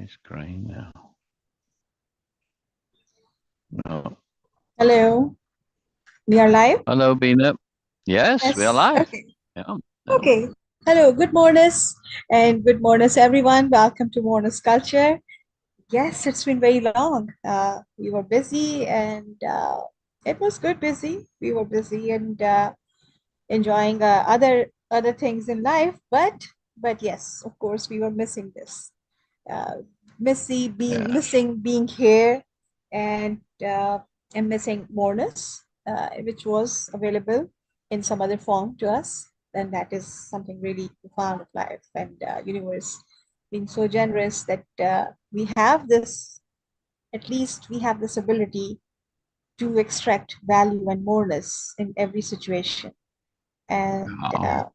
my screen now. No. Hello, we are live? Hello, Beena. Yes, we are Yes. live. Okay. Yeah. Okay. Hello, good morning, and good morning, everyone. Welcome to Moreness-Culture. Yes, it's been very long. We were busy, and it was good busy. We were busy and enjoying other things in life, but yes, of course, we were missing this. Uh, Yes. missing being here, and uh, and missing moreness, which was available in some other form to us. And that is something really profound of life and universe being so generous that we have this, at least we have this ability to extract value and moreness in every situation. And Oh,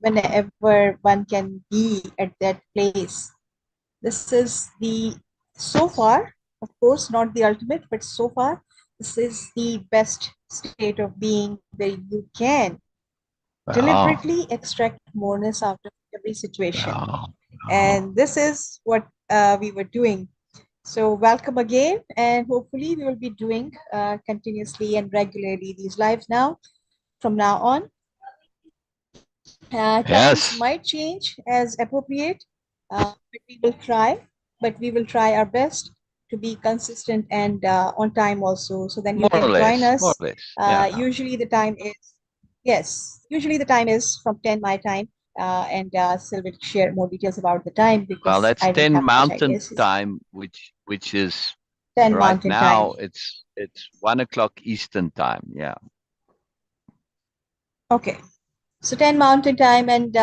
whenever one can be at that place, this is the, so far, of course, not the ultimate, but so far, this is the best state of being where you can wow. deliberately extract moreness out of every situation. Wow. Wow. And this is what we were doing. So, welcome again, and hopefully, we will be doing continuously and regularly these lives now from now on. Times Yes. might change as appropriate, but we will try. But we will try our best to be consistent and on time also, so then you More or can join less. More us. or less. Yeah. Usually the time is, yes, usually the time is from 10 my time, and Syl will share more details about the time Well, because that's I don't 10 have much Mountain ideas. It's time, which is 10 right Mountain time. now. It's 1 o'clock Eastern time. Yeah. Okay, so 10 Mountain time and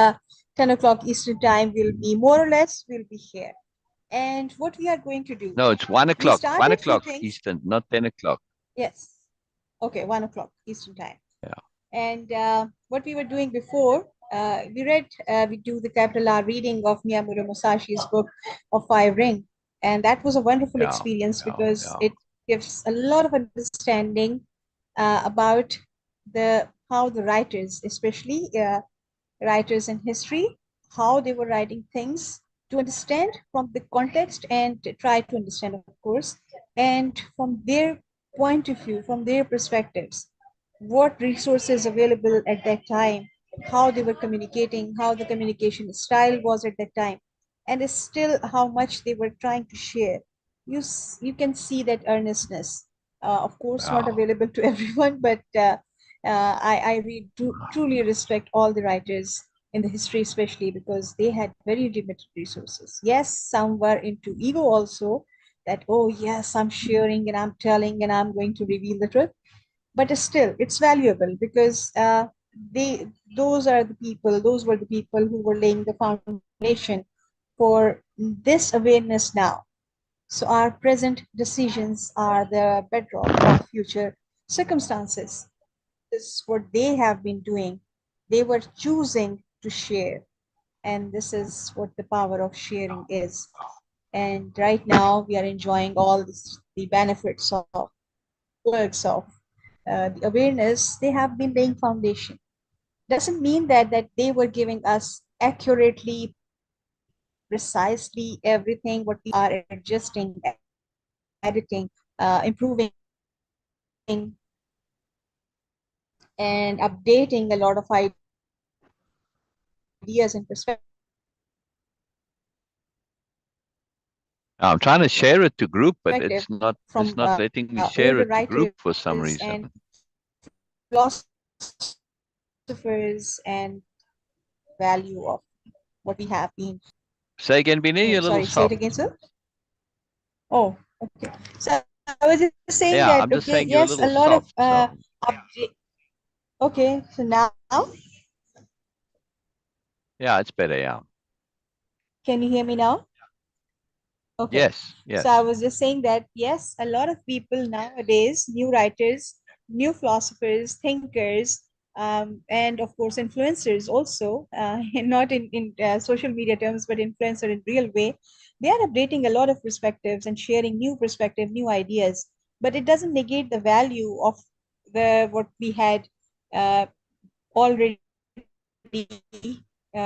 10 o'clock Eastern time will be more or less, we'll be here. And what we are going to do, No, it's 1 we o'clock. 1 started few o'clock things. Eastern, not 10 o'clock. Yes. Okay, 1 o'clock Eastern time. Yeah. And what we were doing before, we do the capital R reading of Miyamura Musashi's book of Five Ring. And that was a wonderful Yeah. experience Yeah. because Yeah. it gives a lot of understanding about how the writers, especially writers in history, how they were writing things to understand from the context and to try to understand, of course, and from their point of view, from their perspectives, what resources available at that time, how they were communicating, how the communication style was at that time, and still how much they were trying to share. You can see that earnestness. Of course, not Yeah. available to everyone, but I truly respect all the writers in the history, especially because they had very limited resources. Yes, some were into ego also, that, oh, yes, I'm sharing and I'm telling and I'm going to reveal the truth. But still, it's valuable because they, those were the people who were laying the foundation for this awareness now. So our present decisions are the bedrock of future circumstances. This is what they have been doing. They were choosing to share. And this is what the power of sharing is. And right now, we are enjoying all the benefits of works of the awareness. They have been laying foundation. Doesn't mean that they were giving us accurately, precisely everything what we are adjusting, editing, improving, and updating a lot of ideas and perspectives. I'm trying to share it to group, but it's not From letting me share older it to group writers for some reason. and philosophers and value of what we have been. Say again, Beena, Oh, you're a little sorry, say it soft. again, sir. Oh, okay. So I was just saying Yeah, that, I'm just okay, saying you're a yes, a little lot of soft. So update. Okay, so now yeah, it's better. Yeah. can you hear me now? Okay. Yes. So I Yes. was just saying that, yes, a lot of people nowadays, new writers, new philosophers, thinkers, and of course, influencers also, not in social media terms, but influencer in real way, they are updating a lot of perspectives and sharing new perspective, new ideas. But it doesn't negate the value of the what we had uh, already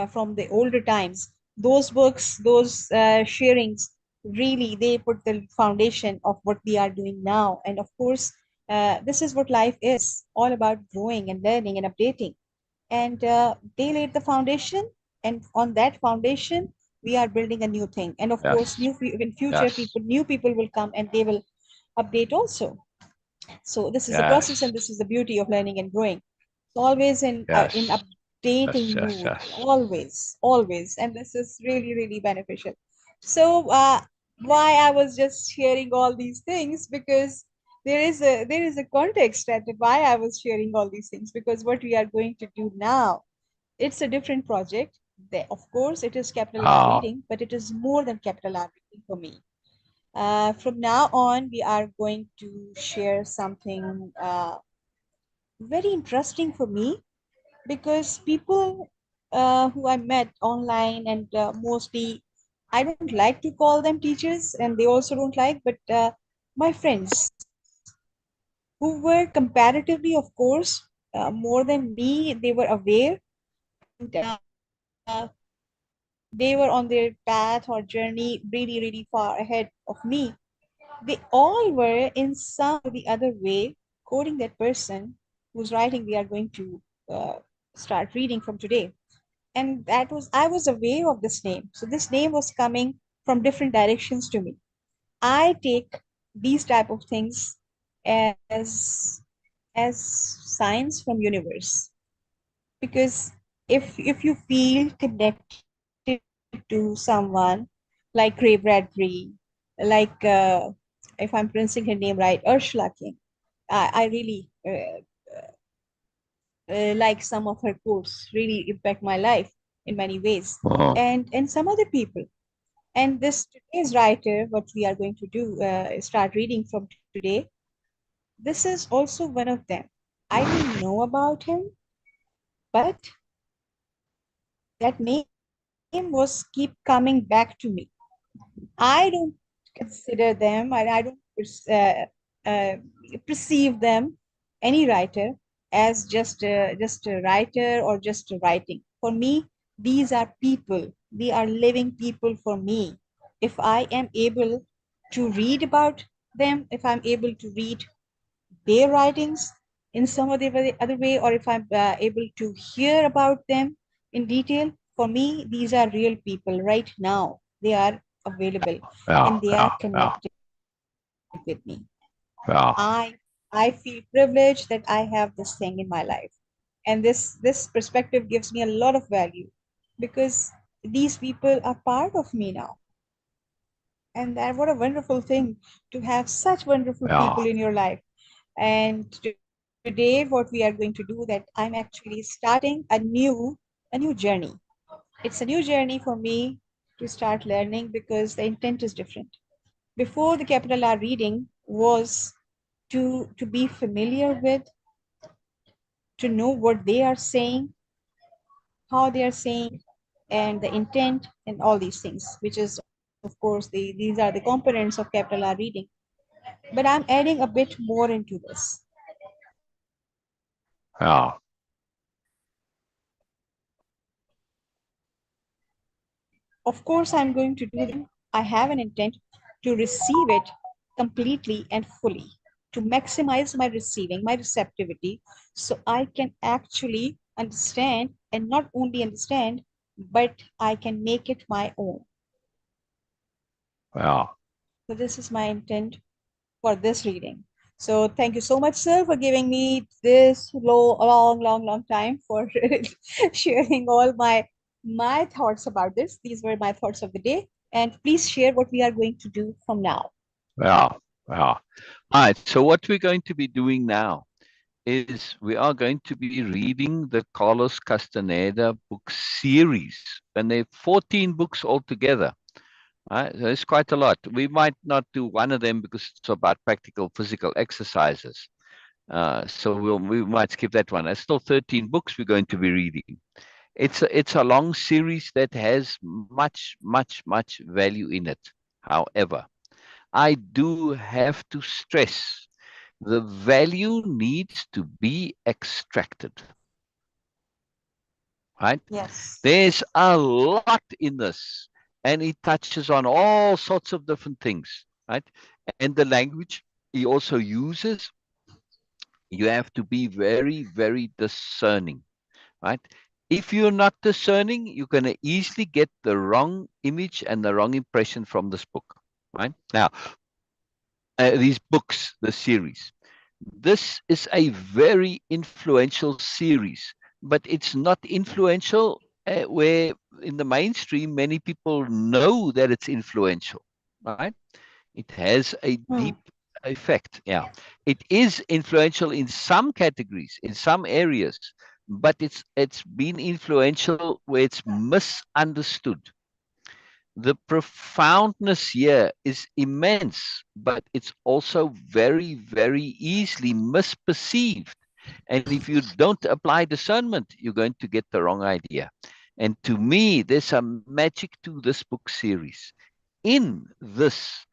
from the older times. Those books, those sharings, really they put the foundation of what we are doing now. And of course, this is what life is all about, growing and learning and updating. And they laid the foundation, and on that foundation, we are building a new thing. And of course, Yes. in future, Yes. new people will come and they will update also. So this is the process, Yes. and this is the beauty of learning and growing. So always in Yes. Yes. updating Yes. mood, Yes. always, and this is really beneficial. So why I was just sharing all these things, because there is a context at why I was sharing all these things, because what we are going to do now, it's a different project. Of course, it is capital R Oh, reading, but it is more than capital R reading for me. From now on, we are going to share something very interesting for me, because people who I met online, and mostly I don't like to call them teachers, and they also don't like, but my friends who were comparatively, of course, more than me, they were aware, and they were on their path or journey really far ahead of me. They all were in some or the other way quoting that person whose writing we are going to uh, start reading from today. And that was, I was aware of this name. So this name was coming from different directions to me. I take these type of things as as signs from universe, because if you feel connected to someone like Ray Bradbury, like if I'm pronouncing her name right, Ursula King, I really like some of her quotes, really impact my life in many ways, oh, and some other people. And this today's writer, what we are going to do, start reading from today, this is also one of them. I didn't know about him, but that name was keep coming back to me. I don't consider them, I don't uh, perceive them, any writer, as just a writer or just a writing. For me, these are people. They are living people for me. If I am able to read about them, if I'm able to read their writings in some other way, or if I'm able to hear about them in detail, for me, these are real people right now. They are available yeah, and they are yeah, yeah, connected with me. I yeah, I feel privileged that I have this thing in my life. And this perspective gives me a lot of value, because these people are part of me now. And that, what a wonderful thing to have such wonderful yeah, people in your life. And today, what we are going to do, that I'm actually starting a new journey. It's a new journey for me to start learning, because the intent is different. Before, the capital R reading was to be familiar with, to know what they are saying, how they are saying, and the intent, and all these things, which is, of course, these are the components of capital R reading. But I'm adding a bit more into this. yeah. Of course, I'm going to do them. I have an intent to receive it completely and fully, to maximize my receiving, my receptivity, so I can actually understand, and not only understand, but I can make it my own. Yeah. So this is my intent for this reading. So thank you so much, sir, for giving me this long time for sharing all my thoughts about this. These were my thoughts of the day. And please share what we are going to do from now. Yeah. Yeah. All right. So what we're going to be doing now is we are going to be reading the Carlos Castaneda book series, and there are 14 books altogether. Right? So it's quite a lot. We might not do one of them because it's about practical physical exercises. So we might skip that one. There's still 13 books we're going to be reading. It's a long series that has much value in it. However, I do have to stress the value needs to be extracted. Right? Yes. There's a lot in this, and he touches on all sorts of different things, right? And the language he also uses, you have to be very, very discerning, right? If you're not discerning, you're going to easily get the wrong image and the wrong impression from this book, right? Now, these books, the series, this is a very influential series, but it's not influential where in the mainstream many people know that it's influential, right? It has a deep Hmm. effect. Yeah. It is influential in some categories, in some areas, but it's been influential where it's misunderstood. The profoundness here is immense, but it's also very, very easily misperceived. And if you don't apply discernment, you're going to get the wrong idea. And to me, there's a magic to this book series in this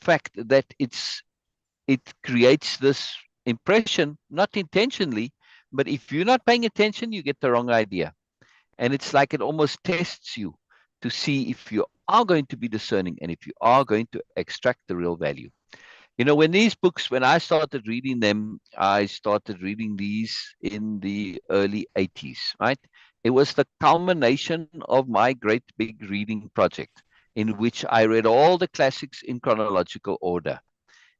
fact that it creates this impression, not intentionally, but if you're not paying attention, you get the wrong idea. And it's like it almost tests you to see if you are going to be discerning and if you are going to extract the real value. You know, when these books, when I started reading them, I started reading these in the early 80s, right? It was the culmination of my great big reading project in which I read all the classics in chronological order.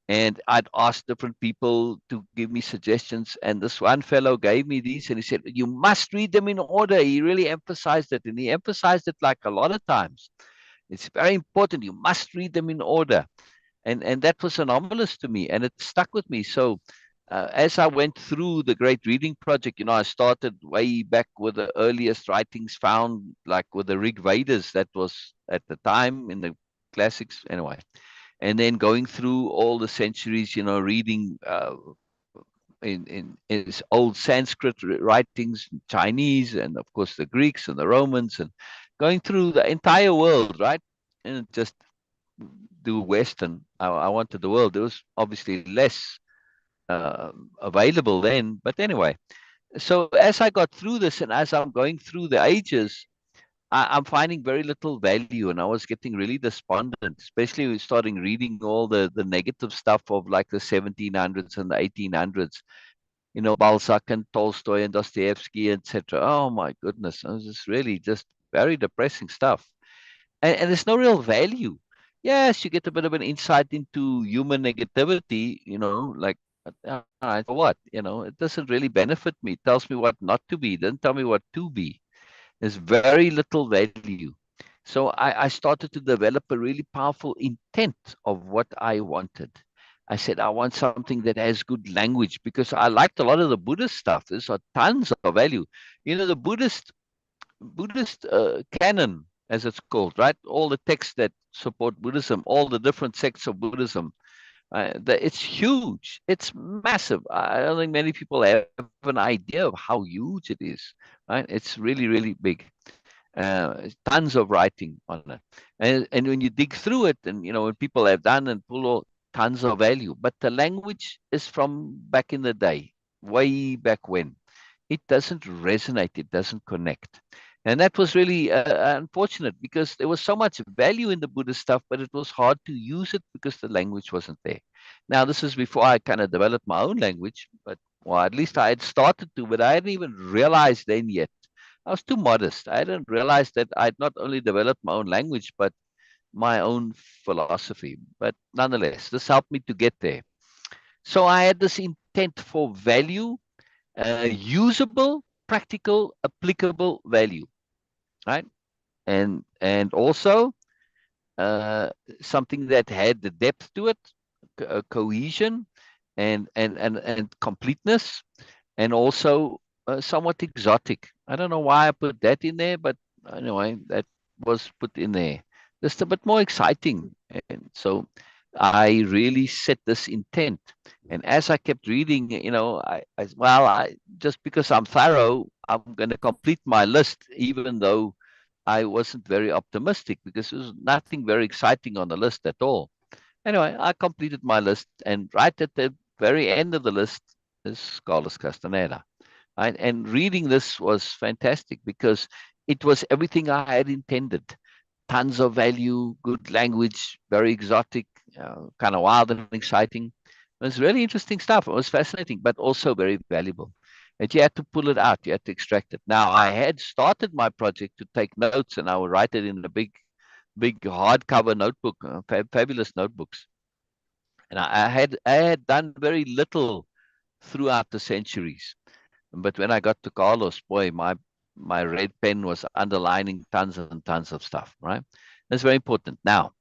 And I'd ask different people to give me suggestions. And this one fellow gave me these and he said, you must read them in order. He really emphasized it. And he emphasized it like a lot of times. It's very important. You must read them in order. And that was anomalous to me. And it stuck with me. So as I went through the great reading project, you know, I started way back with the earliest writings found, like with the Rig Vedas, that was at the time in the classics. Anyway, and then going through all the centuries, you know, reading in old Sanskrit writings, Chinese, and of course the Greeks and the Romans, and going through the entire world, right? And just do Western. I wanted the world. There was obviously less available then, but anyway. So as I got through this, and as I'm going through the ages, I'm finding very little value, and I was getting really despondent, especially with starting reading all the negative stuff of like the 1700s and the 1800s. You know, Balzac and Tolstoy and Dostoevsky, etc. Oh my goodness, it was just really just very depressing stuff, and there's no real value. Yes, you get a bit of an insight into human negativity, you know, like. For what? You know, it doesn't really benefit me. It tells me what not to be. It doesn't tell me what to be. There's very little value. So I started to develop a really powerful intent of what I wanted. I said, I want something that has good language because I liked a lot of the Buddhist stuff. There's tons of value. You know, the Buddhist canon, as it's called, right? All the texts that support Buddhism, all the different sects of Buddhism. It's huge. It's massive. I don't think many people have an idea of how huge it is. Right? It's really, really big. Tons of writing on it, and when you dig through it, and you know when people have done and pull all tons of value, but the language is from back in the day, way back when. It doesn't resonate. It doesn't connect. And that was really unfortunate because there was so much value in the Buddhist stuff, but it was hard to use it because the language wasn't there. Now, this is before I kind of developed my own language, but well, at least I had started to, but I hadn't even realized then yet. I was too modest. I didn't realize that I'd not only developed my own language, but my own philosophy. But nonetheless, this helped me to get there. So I had this intent for value, usable, practical, applicable value, right? And also uh, something that had the depth to it, cohesion, and completeness, and also somewhat exotic. I don't know why I put that in there, but anyway, that was put in there. Just a bit more exciting. And so I really set this intent. And as I kept reading, you know, I just because I'm thorough, I'm going to complete my list, even though I wasn't very optimistic because there was nothing very exciting on the list at all. Anyway, I completed my list, and right at the very end of the list is Carlos Castaneda. And reading this was fantastic because it was everything I had intended. tons of value, good language, very exotic, kind of wild and exciting. It was really interesting stuff. It was fascinating, but also very valuable. And you had to pull it out, you had to extract it. Now, I had started my project to take notes, and I would write it in a big hardcover notebook, fabulous notebooks. And I had done very little throughout the centuries. But when I got to Carlos, boy, my red pen was underlining tons and tons of stuff, right? That's very important. Now,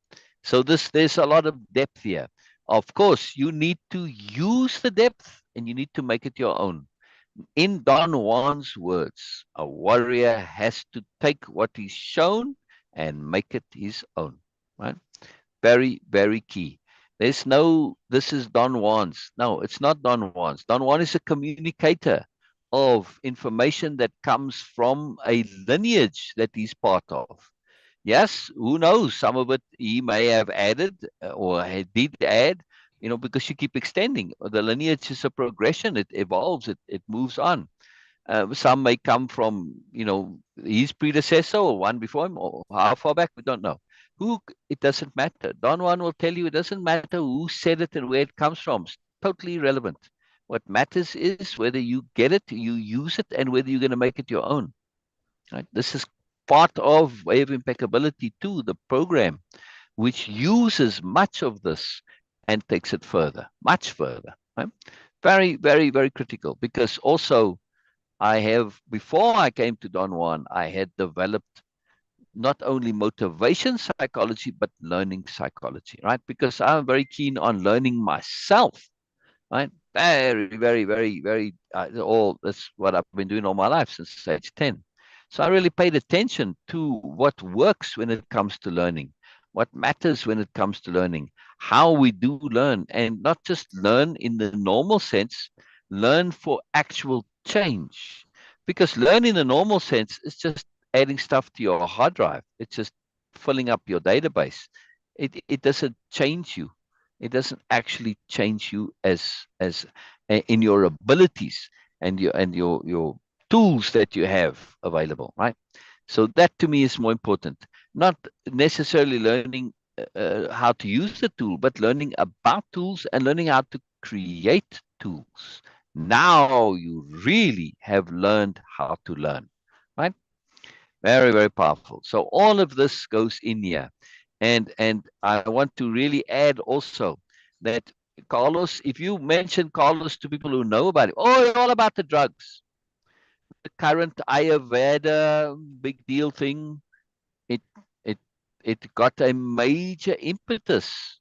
so there's a lot of depth here. Of course, you need to use the depth and you need to make it your own. In Don Juan's words, a warrior has to take what he's shown and make it his own, right? Very, very key. There's no, this is Don Juan's. No, it's not Don Juan's. Don Juan is a communicator of information that comes from a lineage that he's part of. Yes, who knows? Some of it he may have added or did add, because you keep extending. The lineage is a progression. It evolves. It moves on. Some may come from, his predecessor or one before him, or how far back, we don't know. It doesn't matter. Don Juan will tell you it doesn't matter who said it and where it comes from. It's totally irrelevant. What matters is whether you get it, you use it, and whether you're going to make it your own. Right? This is part of Way of Impeccability too, the program, which uses much of this and takes it further, much further. Right? Very, very, very critical, because also before I came to Don Juan, I had developed not only motivation psychology, but learning psychology, right? Because I'm very keen on learning myself, right? Very, very, very, very, that's what I've been doing all my life since age 10. So I really paid attention to what works when it comes to learning, what matters when it comes to learning, how we do learn, and not just learn in the normal sense, learn for actual change. Because learn in the normal sense is just adding stuff to your hard drive. It's just filling up your database. It doesn't change you. It doesn't actually change you as in your abilities and your tools that you have available, right? So that to me is more important. Not necessarily learning how to use the tool, but learning about tools and learning how to create tools. Now you really have learned how to learn, right? Very, very powerful. So all of this goes in here. And I want to really add also that Carlos, if you mention Carlos to people who know about it, oh, it's all about the drugs. The current Ayurveda big deal thing, it it it got a major impetus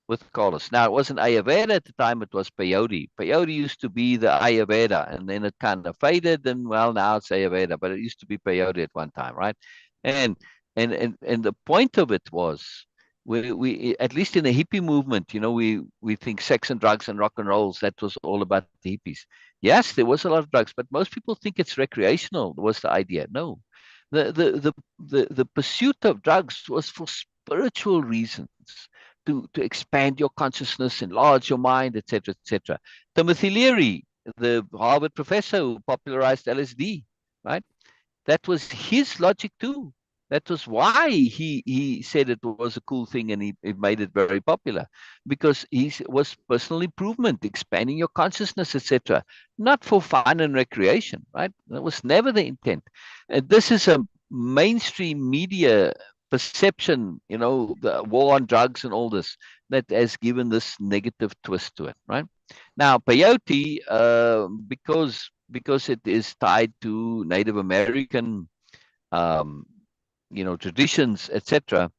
with Carlos. Now, it wasn't Ayurveda at the time, it was peyote. Peyote used to be the Ayurveda, and then it kind of faded, and well, now it's Ayurveda, but it used to be peyote at one time, right? And and the point of it was, we at least in the hippie movement, we think sex and drugs and rock and rolls, that was all about the hippies. Yes, there was a lot of drugs, but most people think it's recreational, was the idea. No. The pursuit of drugs was for spiritual reasons, to expand your consciousness, enlarge your mind, etc., etc. Timothy Leary, the Harvard professor who popularized LSD, right? That was his logic too. That was why he said it was a cool thing, and he made it very popular, because he was personal improvement, expanding your consciousness, etc. Not for fun and recreation, right? That was never the intent. And this is a mainstream media perception, the war on drugs and all this, that has given this negative twist to it, right? Now, peyote, because it is tied to Native American, um, traditions, etc.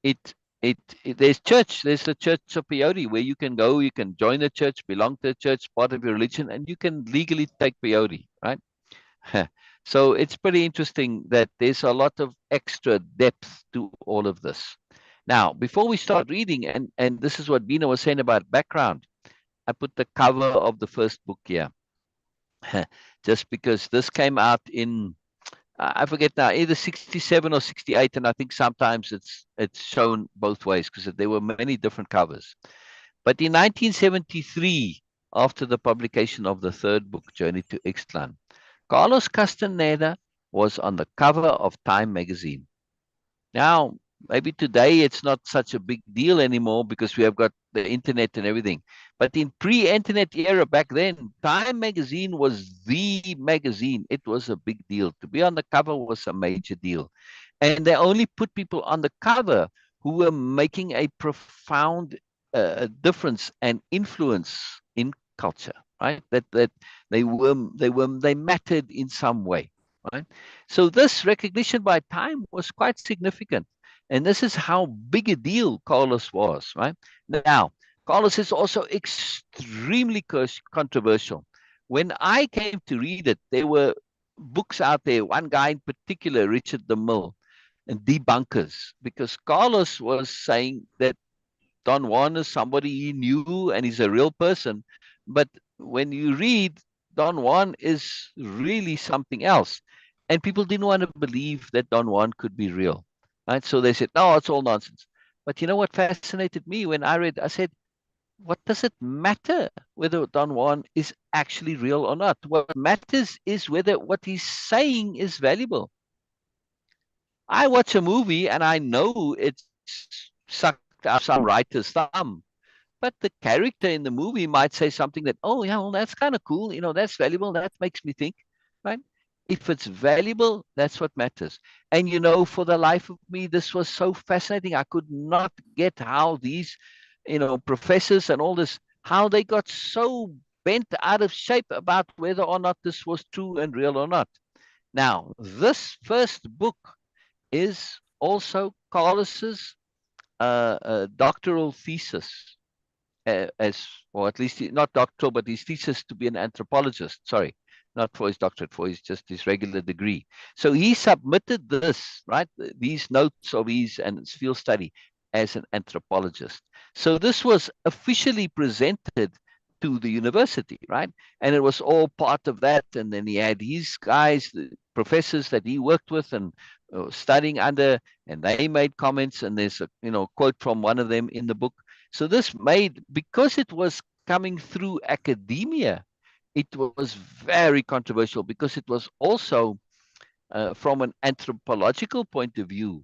It, there's the church of peyote where you can go, you can join a church, belong to a church, part of your religion, and you can legally take peyote, right? So it's pretty interesting that there's a lot of extra depth to all of this. Now, before we start reading, and this is what Beena was saying about background, I put the cover of the first book here, just because this came out in, I forget now, either 67 or 68, and I think sometimes it's shown both ways because there were many different covers. But in 1973, after the publication of the third book, Journey to Ixtlan, Carlos Castaneda was on the cover of Time magazine. Now, Maybe today it's not such a big deal anymore because we have got the internet and everything. But in pre-internet era back then, Time magazine was the magazine. It was a big deal. To be on the cover was a major deal. And they only put people on the cover who were making a profound difference and influence in culture, right? That they mattered in some way, right? So this recognition by Time was quite significant. And this is how big a deal Carlos was, right? Now, Carlos is also extremely controversial. When I came to read it, there were books out there, one guy in particular, Richard DeMille, and debunkers, because Carlos was saying that Don Juan is somebody he knew and he's a real person. But when you read, Don Juan is really something else. And people didn't want to believe that Don Juan could be real. Right? So they said, no, it's all nonsense. But you know what fascinated me when I read, I said, what does it matter whether Don Juan is actually real or not? What matters is whether what he's saying is valuable. I watch a movie and I know it's sucked out some writer's thumb. But the character in the movie might say something that, oh, yeah, well, that's kind of cool. That's valuable. That makes me think, right? If it's valuable, that's what matters. And, for the life of me, this was so fascinating. I could not get how these, professors and all this, how they got so bent out of shape about whether or not this was true and real or not. Now, this first book is also Carlos's doctoral thesis, as, or at least not doctoral, but his thesis to be an anthropologist. Sorry, not for his doctorate, for his regular degree. So he submitted this, right, these notes of his and his field study as an anthropologist. So this was officially presented to the university, right? And it was all part of that. And then he had his guys, the professors that he worked with and studying under, and they made comments. And there's a quote from one of them in the book. So this made, because it was coming through academia, it was very controversial because it was also from an anthropological point of view.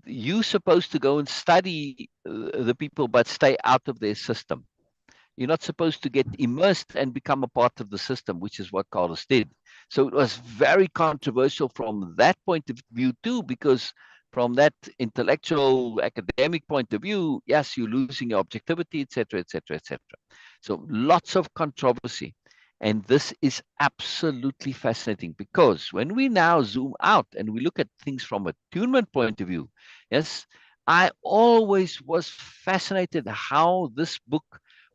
You supposed to go and study the people, but stay out of their system. You're not supposed to get immersed and become a part of the system, which is what Carlos did. So it was very controversial from that point of view too, because from that intellectual academic point of view, yes, you're losing your objectivity, etc., etc., etc. So lots of controversy. And this is absolutely fascinating because when we now zoom out and we look at things from a attunement point of view, yes, I always was fascinated how this book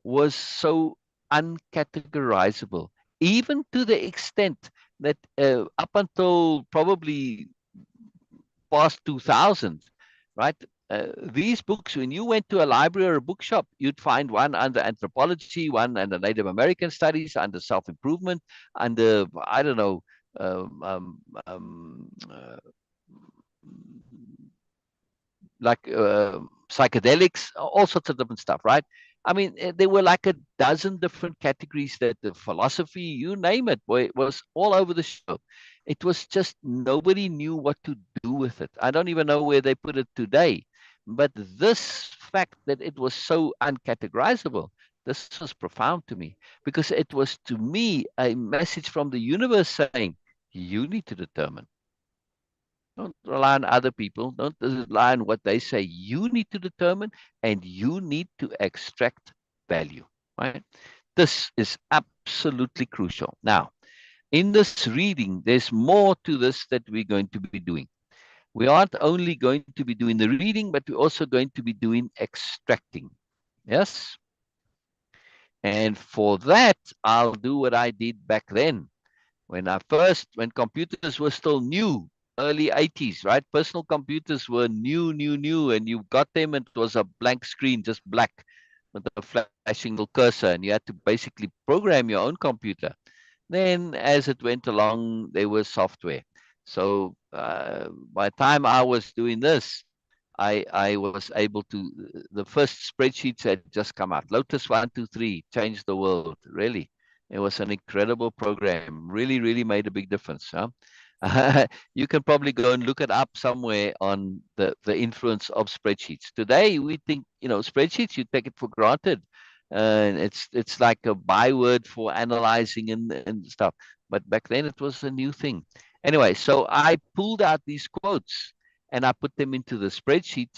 was so uncategorizable, even to the extent that up until probably past 2000, right? These books, when you went to a library or a bookshop, you'd find one under anthropology, one under Native American studies, under self-improvement, under, I don't know, um, um, um, uh, like psychedelics, all sorts of different stuff, right? I mean, there were like a dozen different categories that the philosophy, you name it, boy, it was all over the show. It was just nobody knew what to do with it. I don't even know where they put it today. But this fact that it was so uncategorizable, this was profound to me because it was to me a message from the universe saying, you need to determine. Don't rely on other people. Don't rely on what they say. You need to determine and you need to extract value, right? This is absolutely crucial. Now, in this reading, there's more to this that we're going to be doing. We aren't only going to be doing the reading, but we're also going to be doing extracting. Yes? And for that, I'll do what I did back then. When computers were still new, early 80s, right? Personal computers were new, and you got them and it was a blank screen, just black with a flashing little cursor, and you had to basically program your own computer. Then as it went along, there was software. So by the time I was doing this, I was able to, the first spreadsheets had just come out. Lotus 123 changed the world, really. It was an incredible program, really, really made a big difference. Huh? You can probably go and look it up somewhere on the influence of spreadsheets. Today, we think, spreadsheets, you take it for granted. And it's like a byword for analyzing and stuff. But back then, it was a new thing. Anyway, so I pulled out these quotes and I put them into the spreadsheet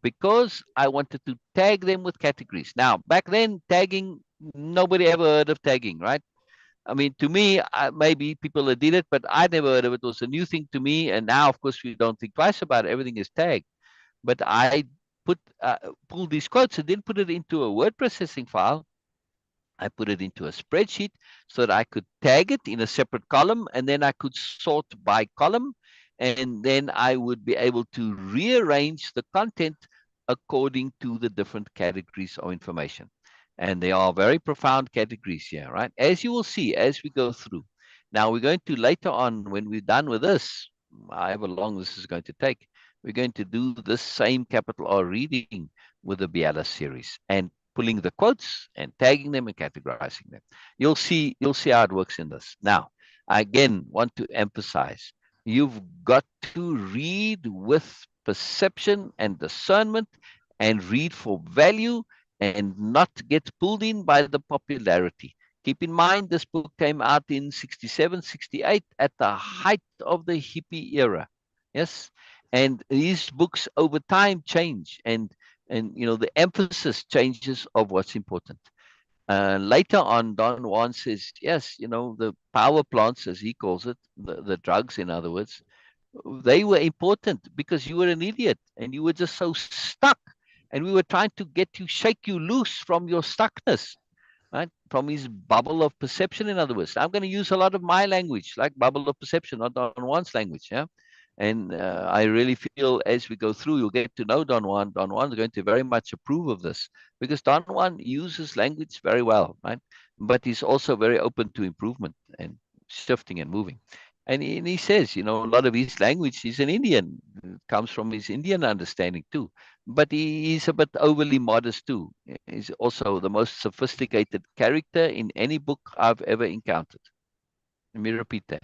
because I wanted to tag them with categories. Now, back then, tagging, nobody ever heard of tagging, right? I mean, to me, maybe people that did it, but I never heard of it. It was a new thing to me. And now, of course, we don't think twice about it. Everything is tagged. But I put pulled these quotes and then put it into a word processing file. I put it into a spreadsheet so that I could tag it in a separate column, and then I could sort by column, and then I would be able to rearrange the content according to the different categories of information. And they are very profound categories here, right? As you will see as we go through. Now, we're going to later on, when we're done with this, however long this is going to take, we're going to do this same capital R reading with the Biala series and pulling the quotes and tagging them and categorizing them. You'll see how it works in this. Now, I again want to emphasize, you've got to read with perception and discernment and read for value and not get pulled in by the popularity. Keep in mind, this book came out in 67, 68 at the height of the hippie era. Yes. And these books over time change, and the emphasis changes of what's important. Later on, Don Juan says, yes, the power plants, as he calls it, the drugs, in other words, they were important because you were an idiot and you were just so stuck. And we were trying to shake you loose from your stuckness, right? From his bubble of perception, in other words. I'm going to use a lot of my language, like bubble of perception, not Don Juan's language, yeah? And I really feel as we go through, you'll get to know Don Juan. Don Juan is going to very much approve of this because Don Juan uses language very well, right? But he's also very open to improvement and shifting and moving. And he says, a lot of his language, he's an Indian, comes from his Indian understanding too. But he's a bit overly modest too. He's also the most sophisticated character in any book I've ever encountered. Let me repeat that.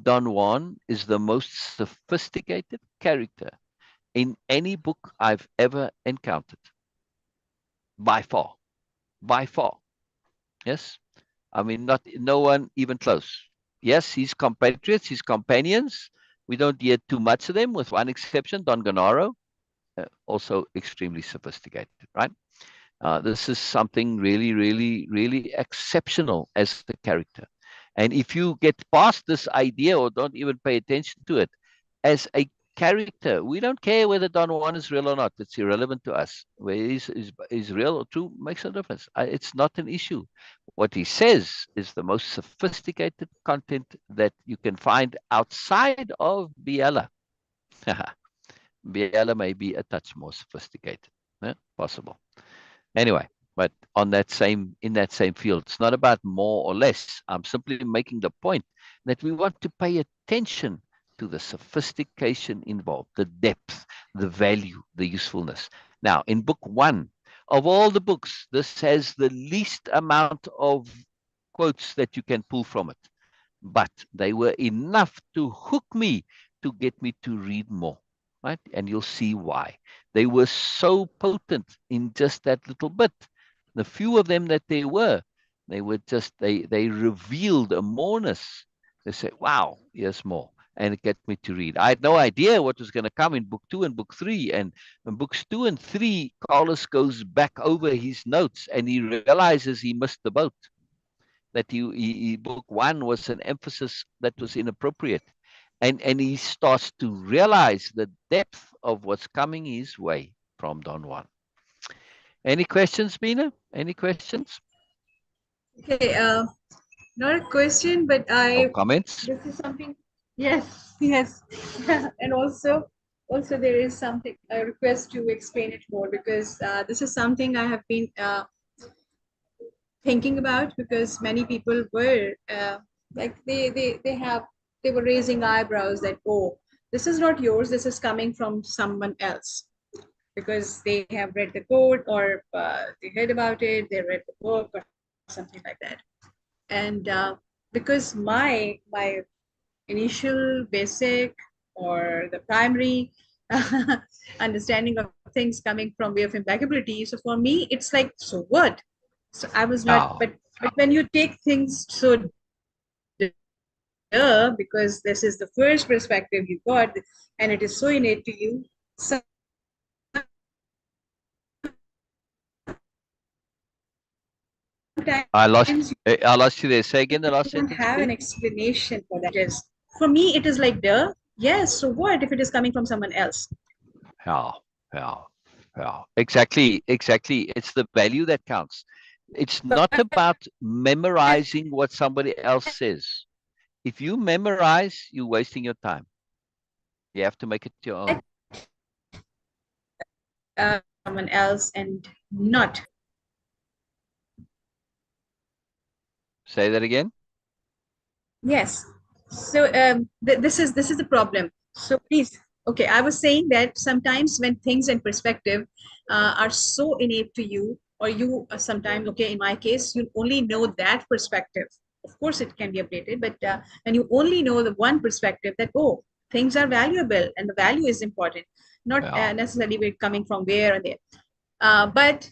Don Juan is the most sophisticated character in any book I've ever encountered. By far. By far. Yes? I mean, no one even close. Yes, his compatriots, his companions, we don't hear too much of them, with one exception, Don Gennaro, also extremely sophisticated, right? This is something really, really, really exceptional as the character. And if you get past this idea or don't even pay attention to it, as a character, we don't care whether Don Juan is real or not. It's irrelevant to us. Whether he's real or true makes no difference. It's not an issue. What he says is the most sophisticated content that you can find outside of Biala. Biala may be a touch more sophisticated. Possible. Anyway, but in that same field, it's not about more or less. I'm simply making the point that we want to pay attention to the sophistication involved, the depth, the value, the usefulness. Now, in book 1, of all the books, this has the least amount of quotes that you can pull from it. But they were enough to hook me, to get me to read more. Right? And you'll see why. They were so potent in just that little bit. The few of them that they were just, they revealed a moreness. They say, wow, here's more. And it gets me to read. I had no idea what was going to come in book 2 and book 3. And in books 2 and 3, Carlos goes back over his notes and he realizes he missed the boat. That book 1 was an emphasis that was inappropriate. And he starts to realize the depth of what's coming his way from Don Juan. Any questions, Beena? Any questions? Okay, not a question, but Or comments? this is something. Yes, yes, and also there is something, a request to explain it more, because this is something I have been thinking about, because many people were like they were raising eyebrows that, oh, this is not yours, this is coming from someone else, because they have read the quote, or they heard about it, they read the book or something like that. And because my initial, basic, or the primary understanding of things coming from way of impeccability. So for me, it's like, so what? So I was not, Yeah. but when you take things so because this is the first perspective you got, and it is so innate to you, sometimes I lost you there. Say again the you last don't sentence, have an please. explanation for that. Is for me, it is like, duh, yes, so what if it is coming from someone else? Yeah, yeah, yeah. Exactly, exactly. It's the value that counts. It's not about memorizing what somebody else says. If you memorize, you're wasting your time. You have to make it your own. Someone else and not. Say that again. Yes. So this is the problem. So please, okay, I was saying that sometimes when things in perspective are so innate to you, or you sometimes, okay, in my case, you only know that perspective. Of course, it can be updated, but when you only know the one perspective that, oh, things are valuable and the value is important, not Yeah, necessarily coming from where or there. But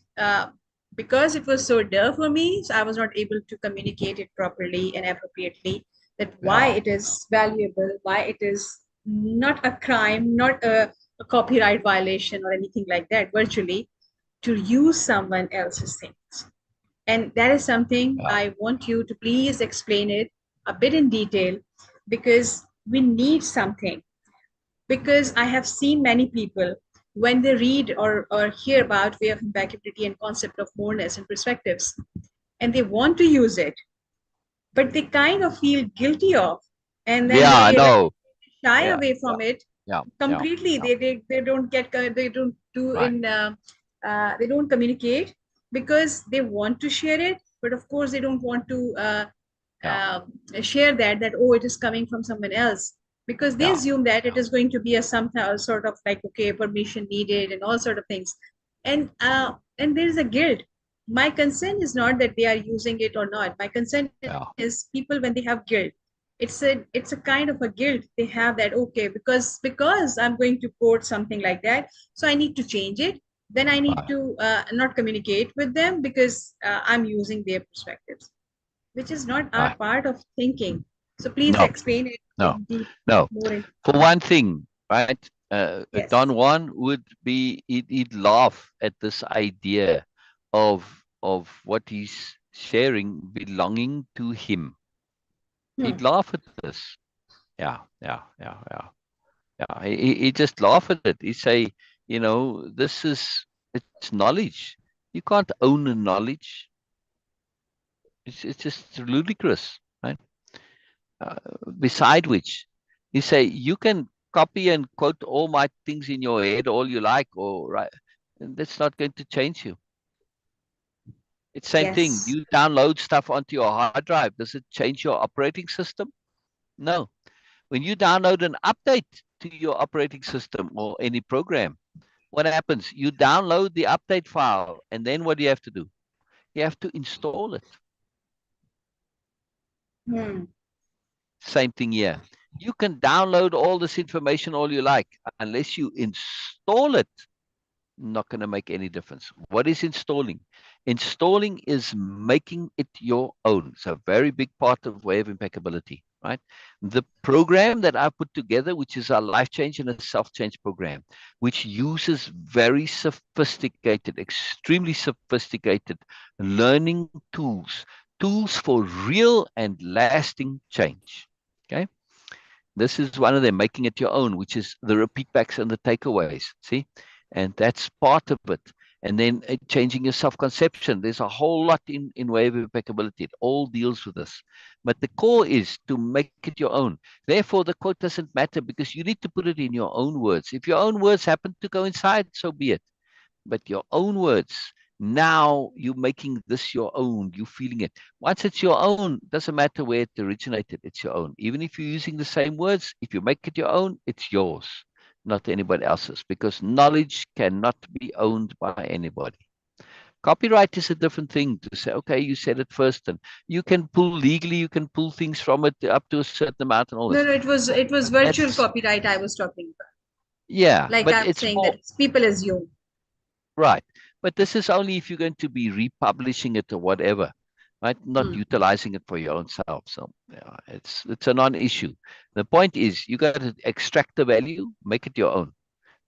because it was so dull for me, so I was not able to communicate it properly and appropriately, that why yeah, it is valuable, why it is not a crime, not a copyright violation or anything like that, virtually, to use someone else's things. And that is something yeah, I want you to please explain it a bit in detail, because we need something. Because I have seen many people, when they read or hear about way of impeccability and concept of moreness and perspectives, and they want to use it, but they kind of feel guilty of, and then yeah. I they know. shy Yeah, away yeah, from it yeah, yeah, completely. yeah. They don't get, they don't do Right. in they don't communicate because they want to share it, but of course they don't want to Yeah, share that, oh, it is coming from someone else, because they yeah, assume that it yeah. is going to be a somehow sort of like, okay, permission needed and all sort of things. And there is a guilt. My concern is not that they are using it or not. My concern is Yeah. people, when they have guilt, it's a kind of a guilt they have, that okay, because I'm going to quote something like that, so I need to change it, then I need Right. to not communicate with them because I'm using their perspectives, which is not our Right. part of thinking. So please No, explain it no, in deep, no. more in. For one thing, right? Yes. Don Juan would be he'd laugh at this idea of what he's sharing belonging to him. Hmm. He'd laugh at this. Yeah, yeah, yeah, yeah, yeah. He just laugh at it. He say, this is it's knowledge. You can't own a knowledge. It's just ludicrous, right? Uh, Beside which, you say you can copy and quote all my things in your head all you like, or right, and that's not going to change you. It's same thing. Yes. You download stuff onto your hard drive. Does it change your operating system? No. When you download an update to your operating system or any program, what happens? You download the update file, and then what do you have to do? You have to install it. Hmm. Same thing here. You can download all this information all you like. Unless you install it, not going to make any difference. What is installing? Installing is making it your own. It's a very big part of Way of Impeccability, right? The program that I put together, which is our life change and a self-change program, which uses very sophisticated, extremely sophisticated learning tools for real and lasting change. Okay. This is one of them, making it your own, which is the repeat backs and the takeaways. See? And that's part of it. And then changing your self-conception. There's a whole lot in Way of Impeccability. It all deals with this. But the core is to make it your own. Therefore, the quote doesn't matter because you need to put it in your own words. If your own words happen to go inside, so be it, but your own words. Now you're making this your own. You're feeling it. Once it's your own, doesn't matter where it originated. It's your own. Even if you're using the same words, if you make it your own, it's yours, not anybody else's. Because knowledge cannot be owned by anybody. Copyright is a different thing to say, okay, you said it first, and you can pull legally, you can pull things from it up to a certain amount and all No, this. no, it was virtual That's, copyright I was talking about. yeah, Like but I'm it's saying more, that people assume. right. But this is only if you're going to be republishing it or whatever, right? Not Hmm. utilizing it for your own self. So yeah, it's a non-issue. The point is you got to extract the value, make it your own.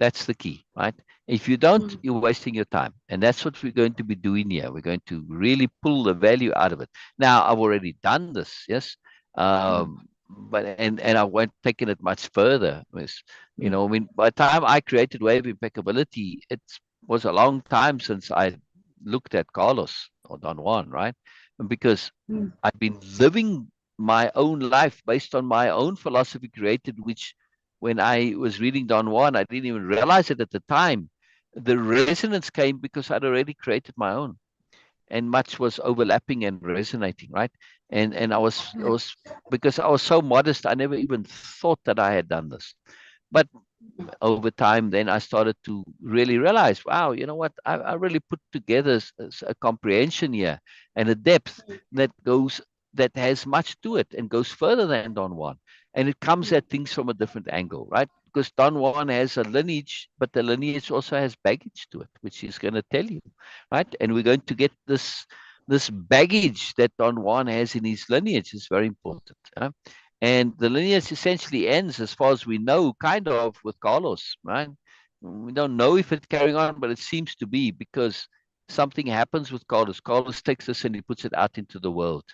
That's the key, right? If you don't, Hmm. you're wasting your time. And that's what we're going to be doing here. We're going to really pull the value out of it. Now, I've already done this, yes. Hmm. But and I won't taking it much further. Hmm. I mean, by the time I created Way of Impeccability, it was a long time since I looked at Carlos or Don Juan, right? And because Hmm. I've been living my own life based on my own philosophy created, which when I was reading Don Juan, I didn't even realize it at the time. The resonance came because I'd already created my own, and much was overlapping and resonating, right? And I was because I was so modest, I never even thought that I had done this. But over time, then I started to really realize, wow, you know what? I really put together a comprehension here and a depth that goes that has much to it and goes further than Don Juan, and it comes at things from a different angle, right? Because Don Juan has a lineage, but the lineage also has baggage to it, which he's going to tell you, right? And we're going to get this baggage that Don Juan has in his lineage is very important. And the lineage essentially ends, as far as we know, kind of with Carlos, right? We don't know if it's carrying on, but it seems to be because something happens with Carlos. Carlos takes this and he puts it out into the world,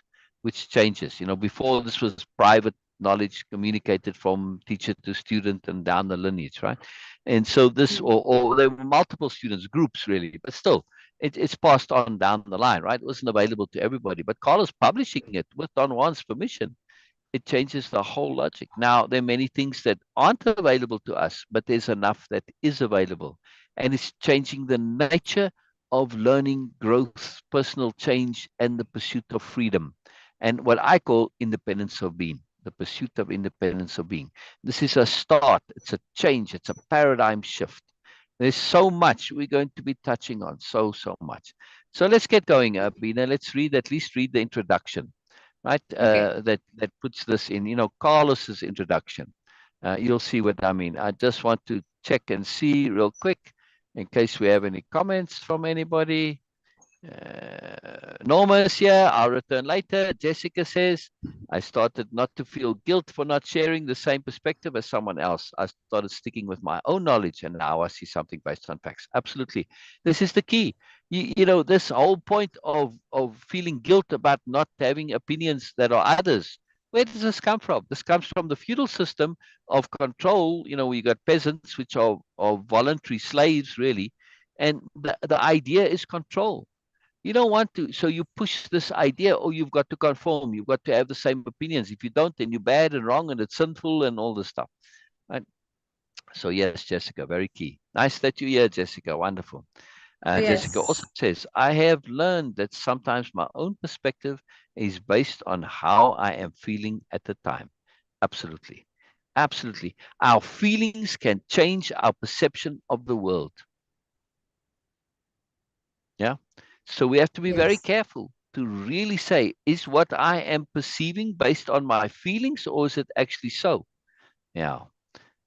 which changes. Before this was private knowledge communicated from teacher to student and down the lineage, right? And so this, or there were multiple students, groups really, but still, it's passed on down the line, right? It wasn't available to everybody, but Carlos publishing it with Don Juan's permission, it changes the whole logic. Now, there are many things that aren't available to us, but there's enough that is available. And it's changing the nature of learning, growth, personal change, and the pursuit of freedom. And what I call independence of being, the pursuit of independence of being. This is a start, it's a change, it's a paradigm shift. There's so much we're going to be touching on, so much. So let's get going, Beena. Let's at least read the introduction, right? Okay. That puts this in, Carlos's introduction. You'll see what I mean. I just want to check and see real quick in case we have any comments from anybody. Norma is here. I'll return later. Jessica says, I started not to feel guilt for not sharing the same perspective as someone else. I started sticking with my own knowledge, and now I see something based on facts. Absolutely. This is the key. This whole point of feeling guilt about not having opinions that are others. Where does this come from? This comes from the feudal system of control. We got peasants, which are voluntary slaves, really. And the idea is control. You don't want to, so you push this idea, oh, you've got to conform, you've got to have the same opinions. If you don't, then you're bad and wrong and it's sinful and all this stuff. Right? So yes, Jessica, very key. Nice that you're here, Jessica. Wonderful. Jessica also Yes. says, I have learned that sometimes my own perspective is based on how I am feeling at the time. Absolutely. Absolutely. Our feelings can change our perception of the world. Yeah. So we have to be very Yes. careful to really say, is what I am perceiving based on my feelings or is it actually so? Yeah.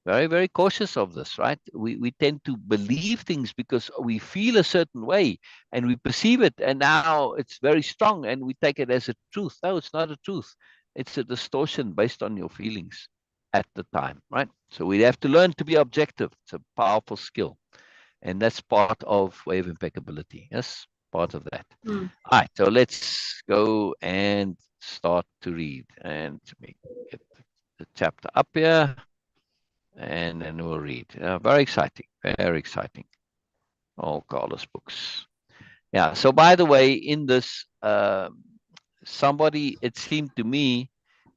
Very, very cautious of this, right? We tend to believe things because we feel a certain way and we perceive it, and now it's very strong and we take it as a truth. No, it's not a truth. It's a distortion based on your feelings at the time, right? So we have to learn to be objective. It's a powerful skill. And that's part of Way of Impeccability. Yes, part of that. Hmm. All right, so let's go and start to read. And let me get the chapter up here, and then we'll read. Very exciting, very exciting. All Carlos books. Yeah, so by the way, in this, somebody, it seemed to me,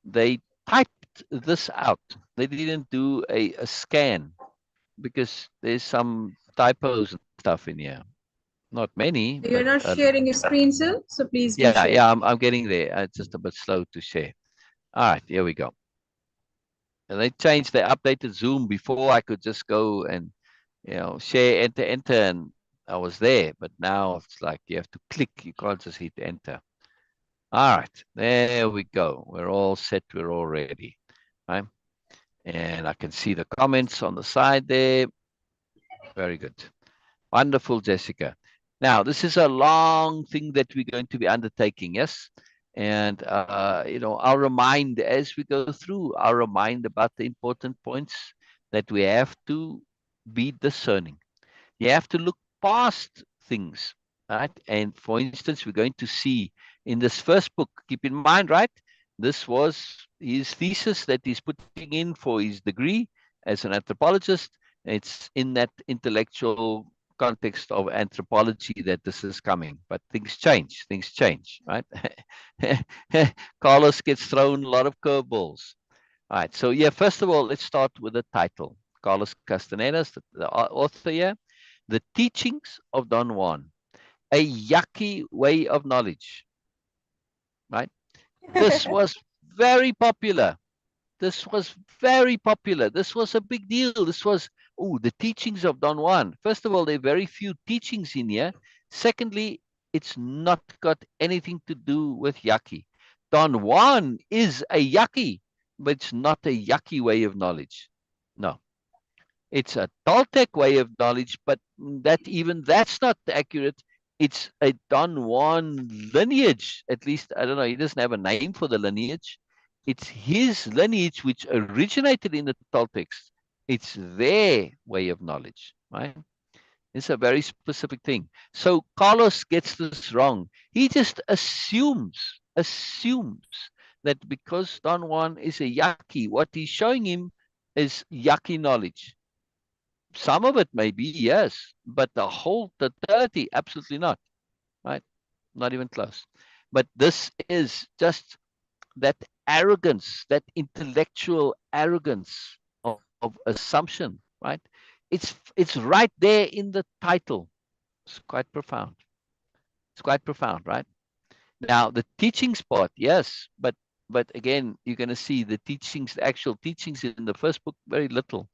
they typed this out. They didn't do a scan because there's some typos and stuff in here. Not many, You're but not sharing your screen, sir, so please do yeah, share. yeah, I'm getting there. It's just a bit slow to share. All right, here we go. And they updated Zoom before I could just go and share, enter, and I was there, but now it's like you have to click. You can't just hit enter. All right, there we go. We're all set. We're all ready, right? And I can see the comments on the side there. Very good. Wonderful, Jessica. Now, this is a long thing that we're going to be undertaking, yes? And, I'll remind as we go through, I'll remind about the important points that we have to be discerning. You have to look past things, right? And for instance, we're going to see in this first book, keep in mind, right? This was his thesis that he's putting in for his degree as an anthropologist. It's in that intellectual context of anthropology that this is coming. But things change, right? Carlos gets thrown a lot of curveballs. All right, so yeah, first of all, let's start with the title. Carlos Castaneda, the author here. The Teachings of Don Juan, a yucky way of knowledge, right? This was very popular. This was very popular. This was a big deal. This was, the teachings of Don Juan. First of all, there are very few teachings in here. Secondly, it's not got anything to do with yucky. Don Juan is a yucky, but it's not a yucky way of knowledge. No. It's a Toltec way of knowledge, but that's not accurate. It's a Don Juan lineage. At least, I don't know, he doesn't have a name for the lineage. It's his lineage which originated in the Toltecs. It's their way of knowledge, right? It's a very specific thing. So Carlos gets this wrong. He just assumes that because Don Juan is a yaqui, what he's showing him is yaqui knowledge. Some of it may be, yes, but the whole totality, absolutely not, right? Not even close. But this is just that arrogance, that intellectual arrogance of assumption, right? It's right there in the title. It's quite profound. It's quite profound, right? Now, the teachings part, yes, but again, you're going to see the teachings, the actual teachings in the first book, very little.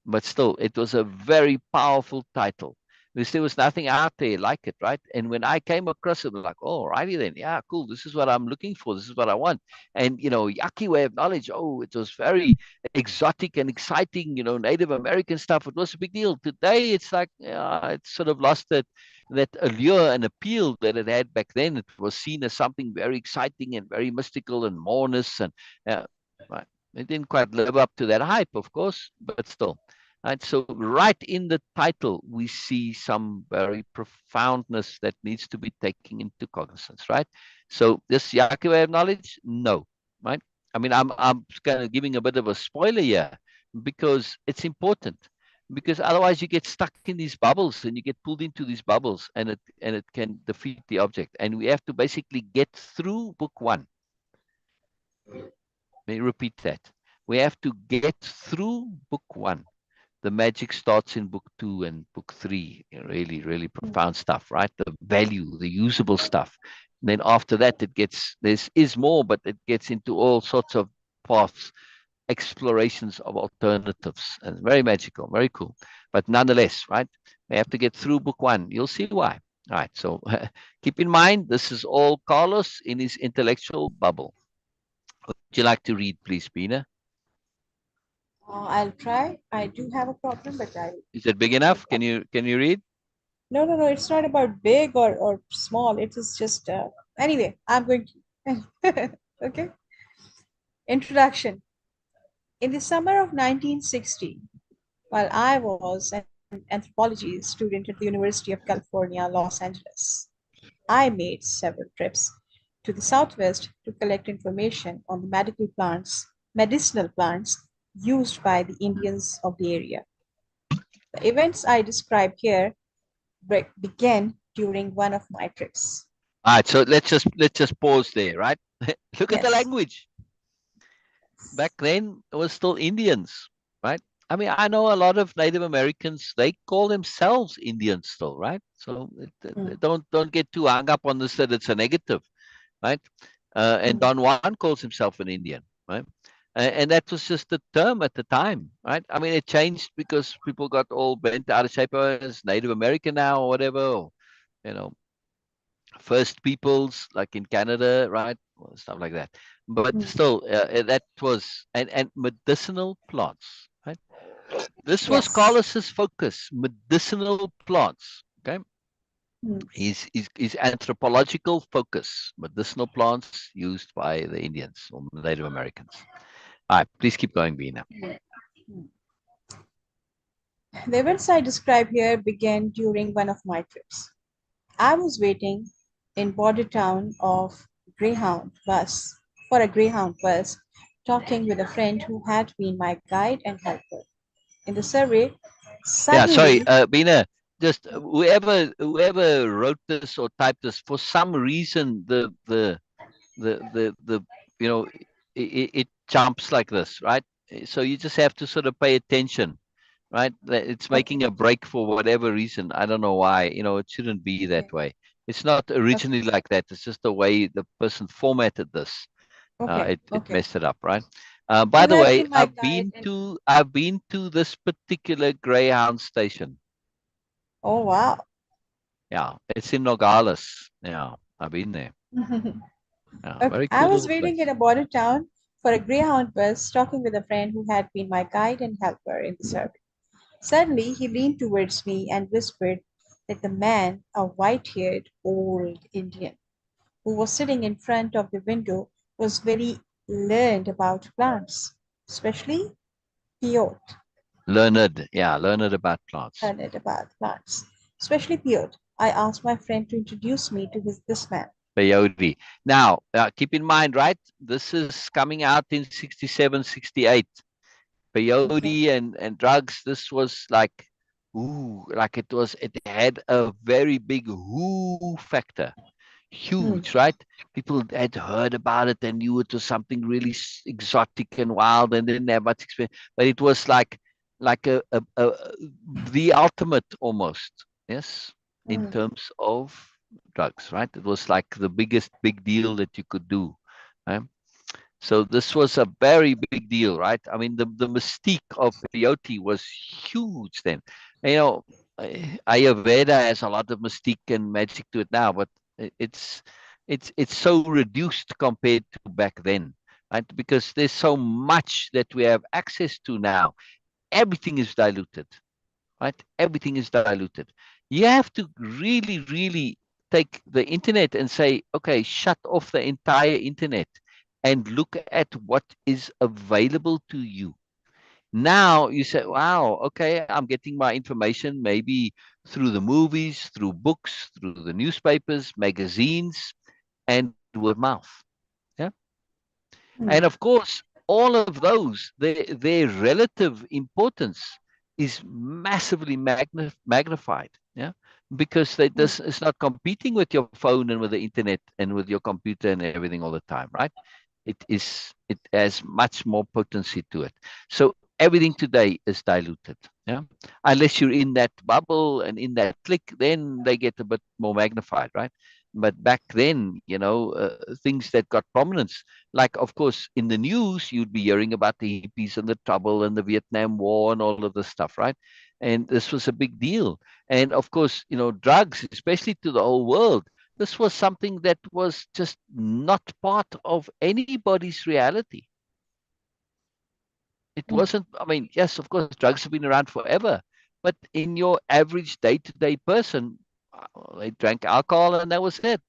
But still, it was a very powerful title. Because there was nothing out there like it, right? And when I came across it, I was like, oh, righty then. Yeah, cool. This is what I'm looking for. This is what I want. And, yucky way of knowledge. Oh, it was very exotic and exciting, Native American stuff. It was a big deal. Today, it's like, it's sort of lost that allure and appeal that it had back then. It was seen as something very exciting and very mystical and moreness. And right. It didn't quite live up to that hype, of course, but still. Right, so right in the title, we see some very profoundness that needs to be taken into cognizance, right? So this Yaqui way of knowledge, no, right? I mean, I'm kind of giving a bit of a spoiler here because it's important. Because otherwise you get stuck in these bubbles and you get pulled into these bubbles and it can defeat the object. And we have to basically get through book 1. Let me repeat that. We have to get through book 1. The magic starts in book 2 and book 3. Really, really profound stuff, right? The value, the usable stuff. And then after that, there is more, but it gets into all sorts of paths, explorations of alternatives, and very magical, very cool. But nonetheless, right? We have to get through book 1. You'll see why. All right. So keep in mind, this is all Carlos in his intellectual bubble. Would you like to read, please, Beena? I'll try. I do have a problem, but I. Is it big enough? Can you read? No. It's not about big or small. It is just anyway. I'm going to. Okay. Introduction. In the summer of 1960, while I was an anthropology student at the University of California, Los Angeles, I made several trips to the Southwest to collect information on the medicinal plants used by the Indians of the area. The events I describe here began during one of my trips. All right, so let's just pause there, right? Look at the Yes. language. Back then, it was still Indians, right? I mean, I know a lot of Native Americans, they call themselves Indians still, right? So don't get too hung up on this that it's a negative, right? And Don Juan calls himself an Indian, right? And that was just the term at the time, right? I mean, it changed because people got all bent out of shape. Oh, it's Native American now or whatever, or, you know, First Peoples, like in Canada, right? Or stuff like that. But Hmm. still, that was, and medicinal plants, right? This was Yes. Carlos's focus, medicinal plants. Okay. Hmm. His anthropological focus, medicinal plants used by the Indians or Native Americans. All right, please keep going, Beena. The events I describe here began during one of my trips. I was waiting in border town of Greyhound bus for a Greyhound bus, talking with a friend who had been my guide and helper. In the survey, Yeah, sorry, suddenly, Beena, just whoever wrote this or typed this, for some reason the you know it jumps like this, right? So you just have to sort of pay attention, right? It's okay, making a break for whatever reason. I don't know why. It shouldn't be that okay, way. It's not okay, originally like that. It's just the way the person formatted this. okay, It okay. messed it up, right? By Who the had way, been my guide and I've been to this particular Greyhound station. oh wow. Yeah, it's in Nogales. Yeah, I've been there. Yeah, Okay, very I cool was little waiting in place. a border town for a Greyhound bus, talking with a friend who had been my guide and helper in the survey. Suddenly, he leaned towards me and whispered that the man, a white haired old Indian, who was sitting in front of the window, was very learned about plants, especially peyote. Learned about plants. Learned about plants, especially peyote. I asked my friend to introduce me to this man. Peyote. Now, keep in mind, right? This is coming out in 67, 68. Okay. Peyote and drugs. This was like, ooh, like it had a very big whoo factor. Hmm. Huge, right? People had heard about it and knew it was something really exotic and wild and didn't have much experience. But it was like the ultimate almost, yes, in Hmm. terms of drugs, right? It was like the biggest big deal that you could do. Right? So this was a very big deal, right? I mean, the mystique of peyote was huge then. You know, Ayurveda has a lot of mystique and magic to it now, but it's so reduced compared to back then, right? Because there's so much that we have access to now. Everything is diluted, right? Everything is diluted. You have to really, really take the internet and say, okay, shut off the entire internet and look at what is available to you. Now you say, wow, okay, I'm getting my information maybe through the movies, through books, through the newspapers, magazines, and word of mouth. Yeah. And Hmm. of course, all of those, their relative importance is massively magnified. Yeah. Because Hmm. this is not competing with your phone and with the internet and with your computer and everything all the time, right? It has much more potency to it. So everything today is diluted. Yeah. Unless you're in that bubble and in that click, then they get a bit more magnified, right? But back then, things that got prominence, like, of course, in the news, you'd be hearing about the hippies and the trouble and the Vietnam War and all of this stuff, right? And this was a big deal. And of course, drugs, especially to the whole world, this was something that was just not part of anybody's reality. It Hmm. wasn't, I mean, yes, of course, drugs have been around forever, but in your average day to day person, they drank alcohol and that was it.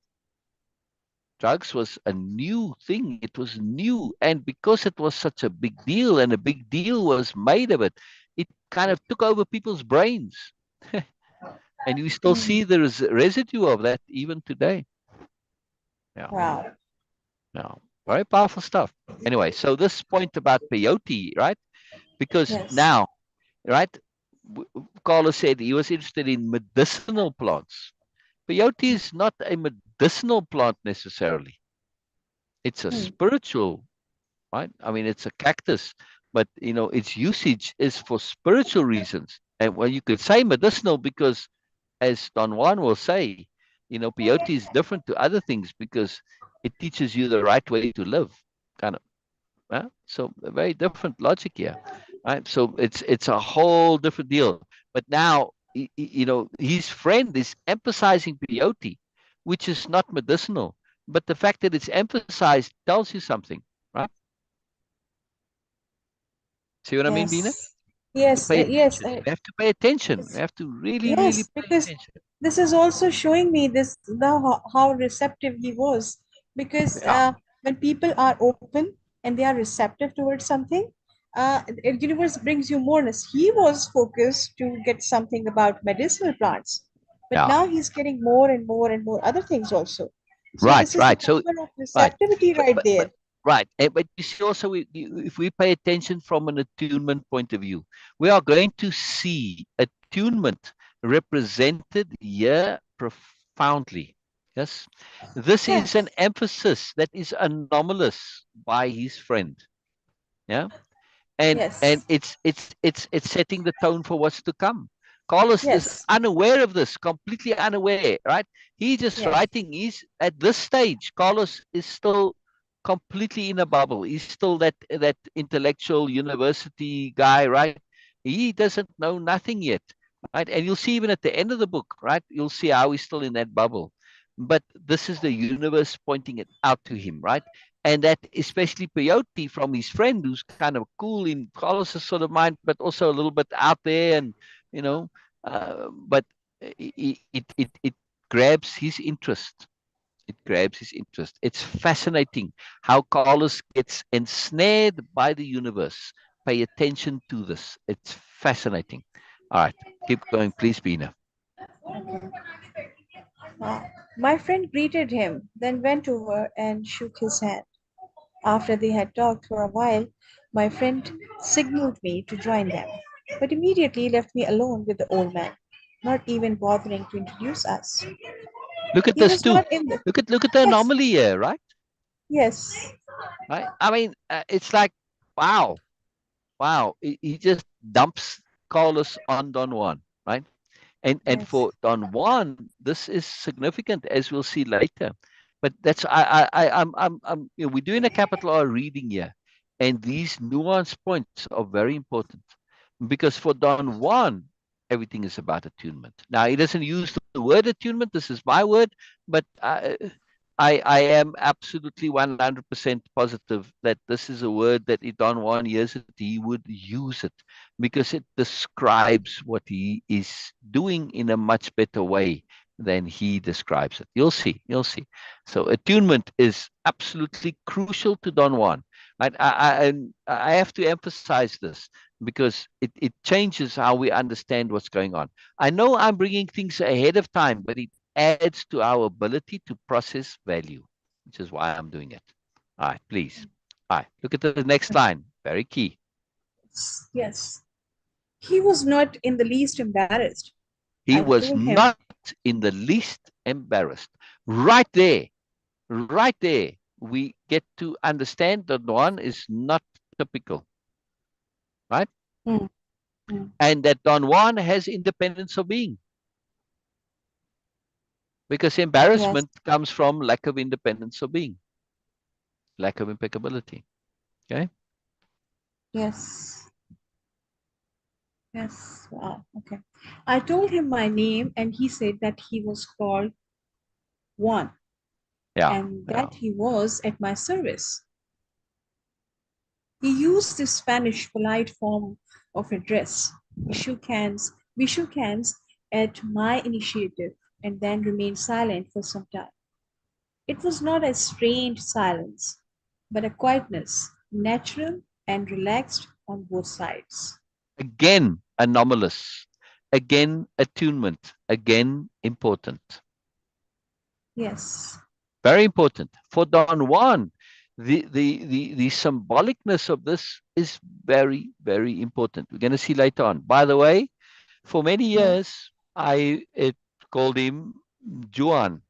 Drugs was a new thing. It was new. And because it was such a big deal and a big deal was made of it, it kind of took over people's brains. And you still Hmm. see there is residue of that even today. Yeah. Wow. Yeah. Very powerful stuff. Anyway, so this point about peyote, right? Because Yes. now, right, Carlos said he was interested in medicinal plants. Peyote is not a medicinal plant necessarily. It's a Hmm. spiritual, right? I mean, it's a cactus, but its usage is for spiritual reasons. And well, you could say medicinal because, as Don Juan will say, peyote is different to other things because it teaches you the right way to live, kind of. So a very different logic here, right? So it's a whole different deal. But now, his friend is emphasizing peyote, which is not medicinal. But the fact that it's emphasized tells you something, right? See what I mean, Beena? Yes. Yes. Pay Yes. attention. We have to pay attention. We Yes. have to really, really Yes, pay because attention. this is also showing me this now how receptive he was. Because Yeah, when people are open and they are receptive towards something, the universe brings you moreness. He was focused to get something about medicinal plants, but yeah. now he's getting more and more and more other things also. So Right, this is the right. So, power of right. receptivity right But there. right. But you see also, if we pay attention from an attunement point of view, we are going to see attunement represented here profoundly. Yes. This is an Yes, emphasis that is anomalous by his friend. Yeah. And yes, it's setting the tone for what's to come. Carlos is yes, unaware of this, completely unaware, right? He just yes, writing. He's at this stage. Carlos is still completely in a bubble. He's still that intellectual university guy, right? He doesn't know nothing yet, right? And you'll see even at the end of the book, right? You'll see how he's still in that bubble. But this is the universe pointing it out to him, right? And that especially peyote from his friend who's kind of cool in Carlos's sort of mind, but also a little bit out there, and you know, but it grabs his interest. It grabs his interest. It's fascinating how Carlos gets ensnared by the universe. Pay attention to this. It's fascinating. All right, keep going, please, Beena. okay. Uh, my friend greeted him, then went over and shook his hand. After they had talked for a while, my friend signaled me to join them, but immediately left me alone with the old man, not even bothering to introduce us. Look at He this was too. not in the. Look at the Yes, anomaly here, right? yes, Right. I mean, it's like, wow. Wow, he just dumps Carlos on Don Juan, right? And yes, for Don Juan, this is significant, as we'll see later. But that's we're doing a capital R reading here, and these nuance points are very important because for Don Juan, everything is about attunement. Now he doesn't use the word attunement. This is my word, but I am absolutely 100% positive that this is a word that if Don Juan hears it, he would use it because it describes what he is doing in a much better way than he describes it. You'll see. You'll see. So attunement is absolutely crucial to Don Juan. I have to emphasize this because it changes how we understand what's going on. I know I'm bringing things ahead of time, but it adds to our ability to process value, which is why I'm doing it. All right, please. All right, look at the next line. Very key. yes. He was not in the least embarrassed. He I was told him, not in the least embarrassed. Right there, right there, we get to understand that Don is not typical, right? "Hmm, hmm, And that Don Juan has independence of being because yes, embarrassment comes from lack of independence of being, lack of impeccability. Okay. yes, yes, wow, okay. I told him my name, and he said that he was called Juan, Yeah. and Yeah. that he was at my service. He used the Spanish polite form of address. We shook hands at my initiative and then remained silent for some time. It was not a strained silence, but a quietness, natural and relaxed on both sides. Again, anomalous. Again, attunement. Again, important. Yes, Very important. For Don Juan, the symbolicness of this is very, very important. We're going to see later on. By the way, for many yes, years, I it called him Juan.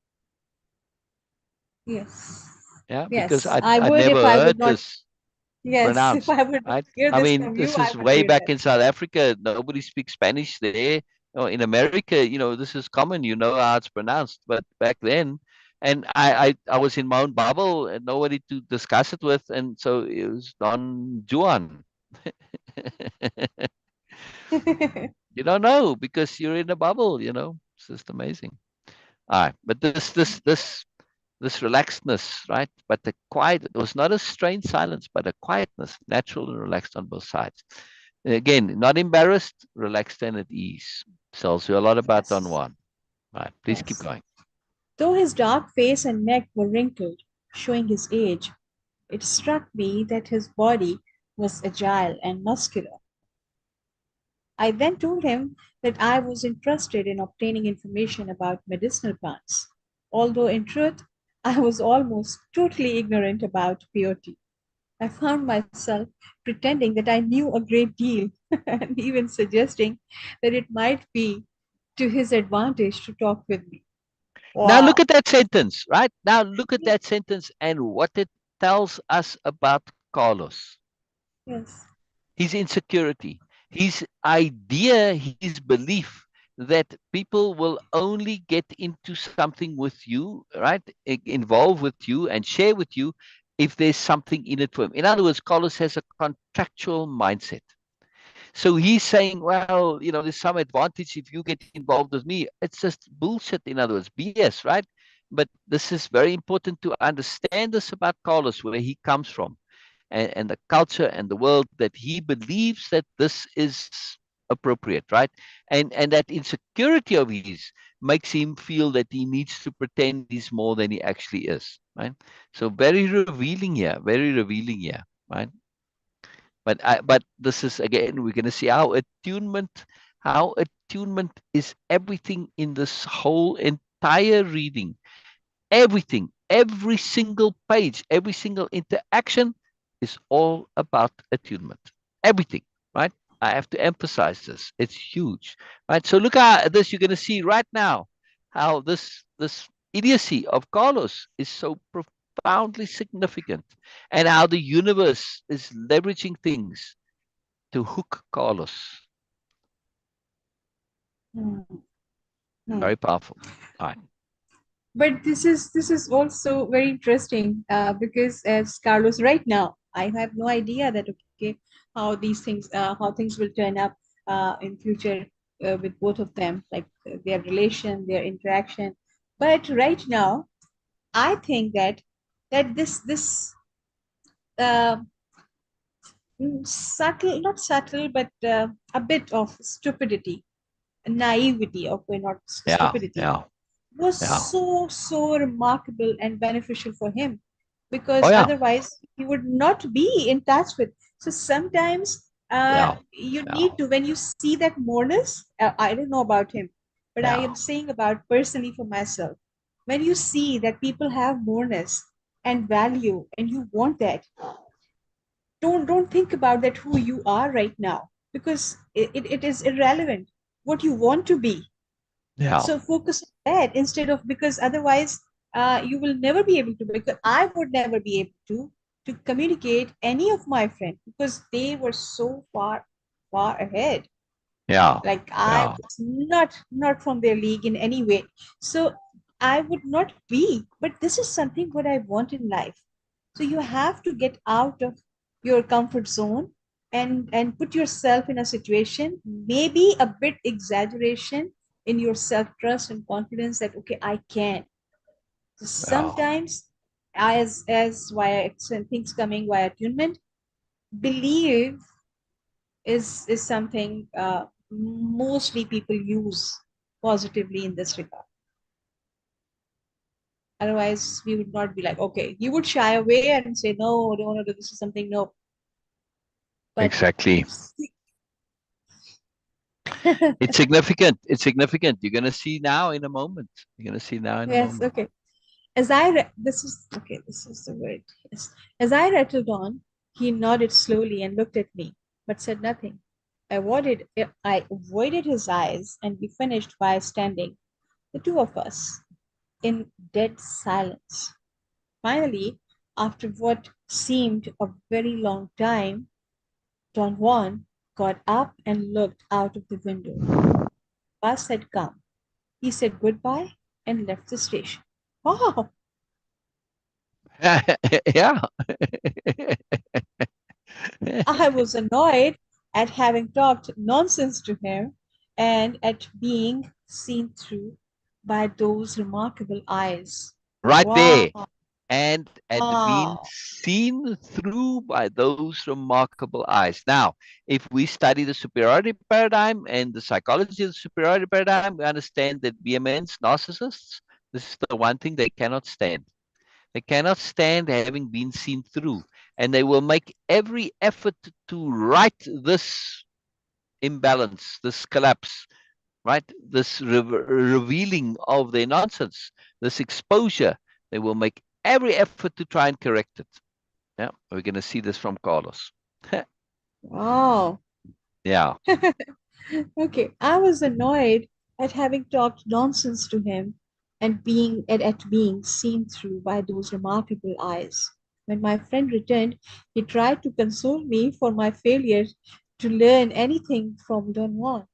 yes, Yeah, because yes. I'd, I I'd would never if I would heard not. this Yes, if pronounced, I would right? hear I this mean, from you, this I is would way do back that. in South Africa. Nobody speaks Spanish there. In America, this is common. You know how it's pronounced. But back then, And I was in my own bubble and nobody to discuss it with, and so it was Don Juan. You don't know because you're in a bubble, you know. It's just amazing. All right, but this relaxedness, right? But the quiet, it was not a strained silence, but a quietness, natural and relaxed on both sides. And again, not embarrassed, relaxed and at ease. Tells you a lot about Don Yes, Juan. All right, please keep yes. going. Though his dark face and neck were wrinkled, showing his age, it struck me that his body was agile and muscular. I then told him that I was interested in obtaining information about medicinal plants, although in truth I was almost totally ignorant about peyote. I found myself pretending that I knew a great deal and even suggesting that it might be to his advantage to talk with me. Now look Wow. at that sentence, right? Now look at that sentence and what it tells us about Carlos. Yes. His insecurity, his idea, his belief that people will only get into something with you, right? Involve with you and share with you if there's something in it for him. In other words, Carlos has a contractual mindset. So he's saying, well, you know, there's some advantage if you get involved with me. It's just bullshit, in other words, BS, right? But this is very important to understand this about Carlos, where he comes from, and the culture and the world, that he believes that this is appropriate, right? And that insecurity of his makes him feel that he needs to pretend he's more than he actually is, right? So very revealing here, right? But this is again, we're going to see how attunement is everything in this whole entire reading. Everything, every single page, every single interaction is all about attunement. Everything, right? I have to emphasize this. It's huge, right? So look at this. You're going to see right now how this idiocy of Carlos is so profoundly significant, and how the universe is leveraging things to hook Carlos. Hmm. Hmm. Very powerful. All right. But this is also very interesting because as Carlos right now, I have no idea that okay how things will turn up in future with both of them, like their relation, their interaction. But right now, I think that this uh, subtle, not subtle, but a bit of stupidity, naivety of not Yeah, stupidity yeah, was yeah. so remarkable and beneficial for him Oh because yeah, otherwise he would not be in touch with. So sometimes yeah, you yeah, need to, when you see that moreness, I don't know about him, but I yeah, am saying about personally for myself. When you see that people have moreness and value and you want that, don't think about that who you are right now because it is irrelevant what you want to be. yeah, So focus on that instead of, because otherwise you will never be able to, because I would never be able to communicate any of my friends because they were so far ahead. yeah, Like I yeah, was not from their league in any way. So I would not be, but this is something what I want in life. So you have to get out of your comfort zone and put yourself in a situation, maybe a bit exaggeration in your self trust and confidence that okay, I can. So yeah, sometimes, as via things coming via attunement, believe is something mostly people use positively in this regard. Otherwise, we would not be like, okay, you would shy away and say, no, I don't want to do this is something, no. But exactly. It's significant. It's significant. You're gonna see now in a moment. You're gonna see now in a yes, moment. okay. This is okay, this is the word. Yes. As I rattled on, he nodded slowly and looked at me, but said nothing. I avoided his eyes, and we finished by standing, the two of us, in dead silence. Finally, after what seemed a very long time, Don Juan got up and looked out of the window. Bus had come. He said goodbye and left the station. Oh, Yeah. I was annoyed at having talked nonsense to him and at being seen through by those remarkable eyes. Right there. Wow, And had been wow, seen through by those remarkable eyes. Now, if we study the superiority paradigm and the psychology of the superiority paradigm, we understand that BMNs, narcissists, this is the one thing they cannot stand. They cannot stand having been seen through, and they will make every effort to right this imbalance, this collapse, right? This revealing of their nonsense, this exposure. They will make every effort to try and correct it. Yeah, we're going to see this from Carlos. wow. Yeah, Okay, I was annoyed at having talked nonsense to him and at being seen through by those remarkable eyes. When my friend returned, he tried to console me for my failure to learn anything from Don Juan.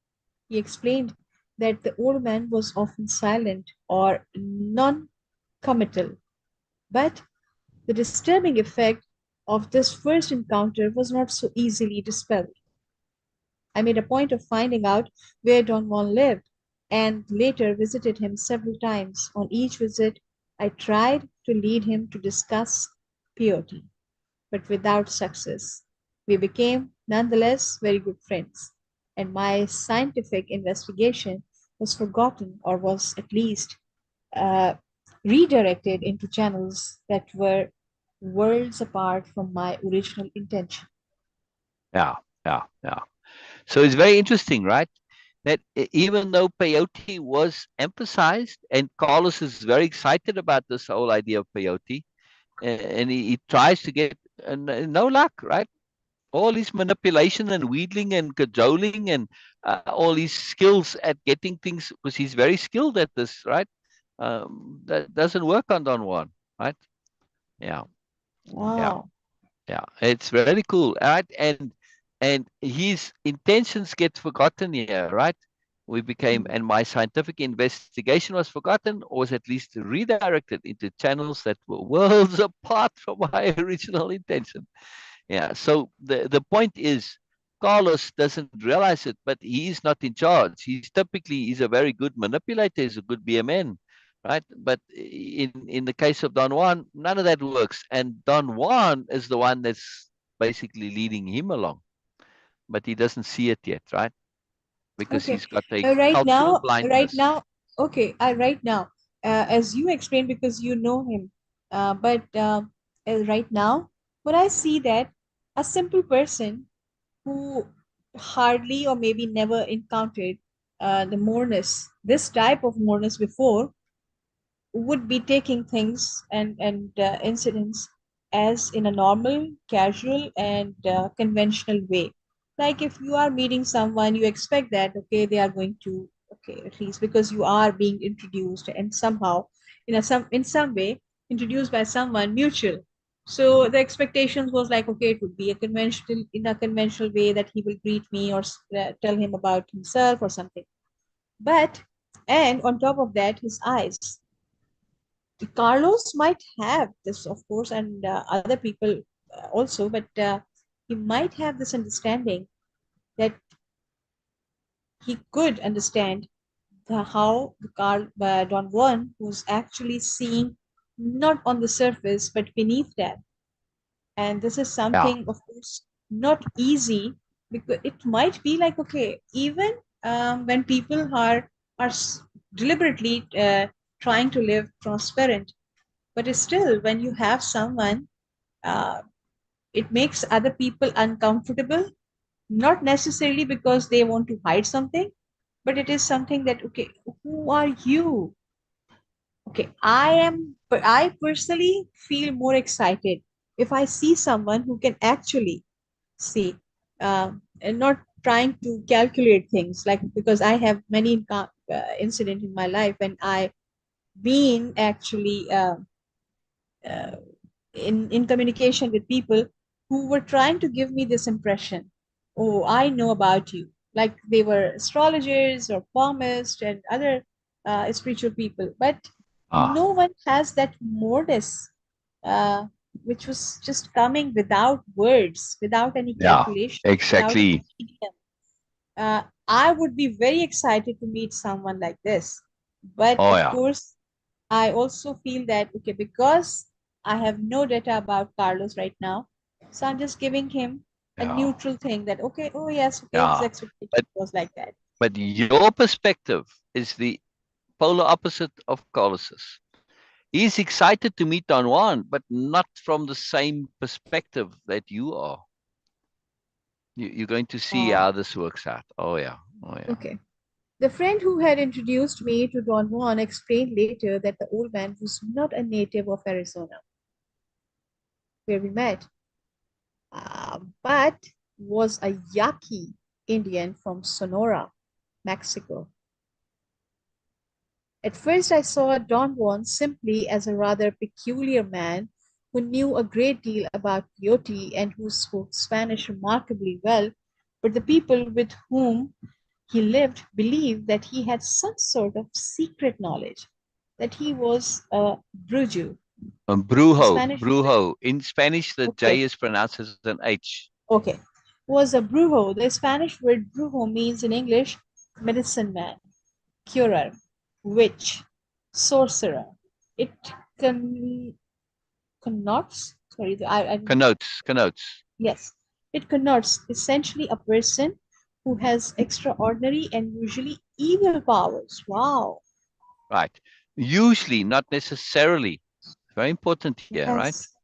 He explained that the old man was often silent or non-committal, but the disturbing effect of this first encounter was not so easily dispelled. I made a point of finding out where Don Juan lived and later visited him several times. On each visit, I tried to lead him to discuss peyote, but without success. We became, nonetheless, very good friends, and my scientific investigation was forgotten or was at least uh, redirected into channels that were worlds apart from my original intention. yeah, yeah. So it's very interesting, right? That even though peyote was emphasized, and Carlos is very excited about this whole idea of peyote, and he tries to get no luck, right? All his manipulation and wheedling and cajoling and all his skills at getting things, because he's very skilled at this, right? That doesn't work on Don Juan, right? Yeah, yeah, Wow. yeah. It's very cool, right? And his intentions get forgotten here, right? We became, Mm. and my scientific investigation was forgotten, or was at least redirected into channels that were worlds apart from my original intention. Yeah. So the point is, Carlos doesn't realize it, but he is not in charge. He's a very good manipulator. He's a good BMN, right? But in the case of Don Juan, none of that works. And Don Juan is the one that's basically leading him along, but he doesn't see it yet, right? Because Okay. he's got a Right cultural now, blindness. okay. Right now, as you explained, because you know him, but right now, when I see that a simple person who hardly or maybe never encountered the moreness, this type of moreness before, would be taking things and incidents as in a normal, casual, and conventional way. Like if you are meeting someone, you expect that okay, they are going to okay at least because you are being introduced and somehow in some way introduced by someone mutual. So the expectations was like okay, it would be a conventional in a conventional way that he will greet me or tell him about himself or something. But and on top of that, his eyes. Carlos might have this, of course, and other people also, but he might have this understanding that he could understand how Don Juan was actually seeing not on the surface but beneath that. And this is Yeah, something, of course, not easy because it might be like, okay, even when people are deliberately trying to live transparent, but still, when you have someone uh, it makes other people uncomfortable, not necessarily because they want to hide something, but it is something that, okay, who are you? Okay, but I personally feel more excited if I see someone who can actually see and not trying to calculate things like because I have many incident in my life when I been actually uh, in communication with people who were trying to give me this impression, oh, I know about you, like they were astrologers or palmists and other spiritual people, but no one has that moreness, uh, which was just coming without words, without any Yeah, calculation, without any exactly. medium. I would be very excited to meet someone like this. But Oh of yeah, course, I also feel that, okay, because I have no data about Carlos right now, so I'm just giving him a yeah, neutral thing that, okay, oh yes, okay, his yeah. expectation But was like that. your perspective is the polar opposite of Carlos's. He's excited to meet Don Juan, but not from the same perspective that you are. You're going to see Uh, how this works out. Oh yeah, oh yeah. okay. The friend who had introduced me to Don Juan explained later that the old man was not a native of Arizona, where we met, but was a Yaqui Indian from Sonora, Mexico. At first, I saw Don Juan simply as a rather peculiar man who knew a great deal about peyote and who spoke Spanish remarkably well, but the people with whom he lived believed that he had some sort of secret knowledge, that he was a brujo. The Brujo, Spanish word, brujo. In Spanish, the okay, J is pronounced as an H. okay, was a brujo. The Spanish word brujo means in English medicine man, curer, witch, sorcerer. It con- connotes, sorry, Connotes, connotes. yes, it connotes essentially a person who has extraordinary and usually evil powers. Wow. Right. Usually, not necessarily. Very important here, right? Yes,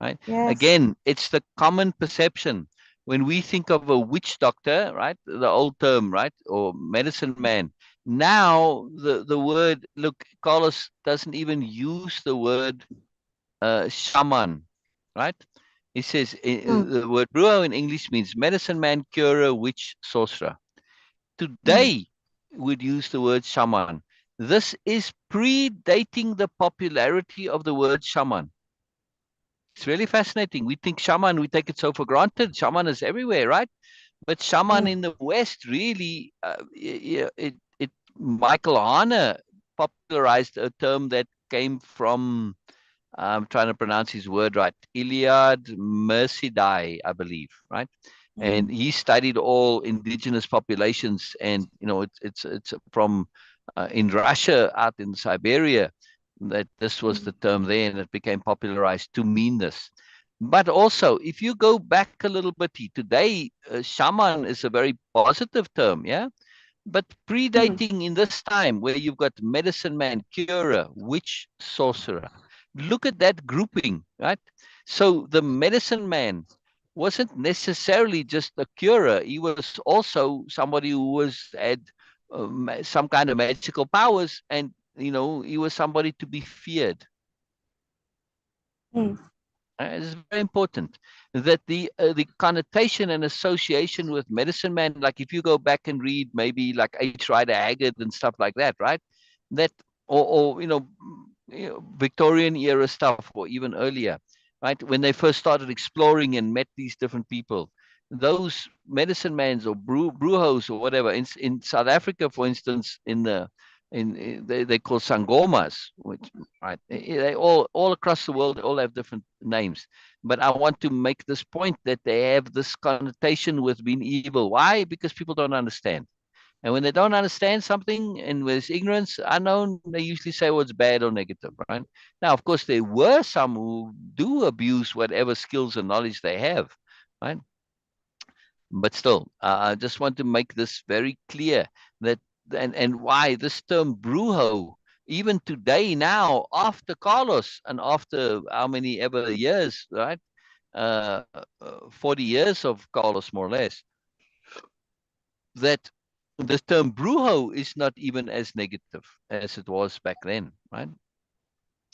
Right. yes. Again, it's the common perception. When we think of a witch doctor, right? The old term, right? Or medicine man. Now, the word, look, Carlos doesn't even use the word shaman, right? He says Mm, the word brujo in English means medicine man, curer, witch, sorcerer. mm, Today, would use the word shaman. This is predating the popularity of the word shaman. It's really fascinating. We think shaman, we take it so for granted. Shaman is everywhere, right? But shaman mm, in the West really, Michael Hane popularized a term that came from, I'm trying to pronounce his word right, Iliad Mercidai, I believe, right? And mm, he studied all indigenous populations, and it's from in Russia, out in Siberia, that this was mm, the term there, and it became popularized to mean this. But also, if you go back a little bit, today, shaman is a very positive term, yeah? But mm, predating in this time where you've got medicine man, curer, witch, sorcerer, look at that grouping, right? So the medicine man wasn't necessarily just a curer. He was also somebody who had some kind of magical powers, and he was somebody to be feared. mm, It's very important that the connotation and association with medicine man, like if you go back and read maybe like H. Rider Haggard and stuff like that, right? That or Victorian era stuff, or even earlier, right? When they first started exploring and met these different people, those medicine mans or brujos or whatever in South Africa, for instance, they call sangomas, which right, they all across the world, they all have different names. But I want to make this point that they have this connotation with being evil. Why? Because people don't understand. And when they don't understand something and with ignorance, unknown, they usually say what's bad or negative, right? Now, of course, there were some who do abuse whatever skills and knowledge they have, right? But still, I just want to make this very clear that, and why this term brujo, even today now, after Carlos and after how many ever years, right? 40 years of Carlos, more or less, that the term brujo is not even as negative as it was back then, right?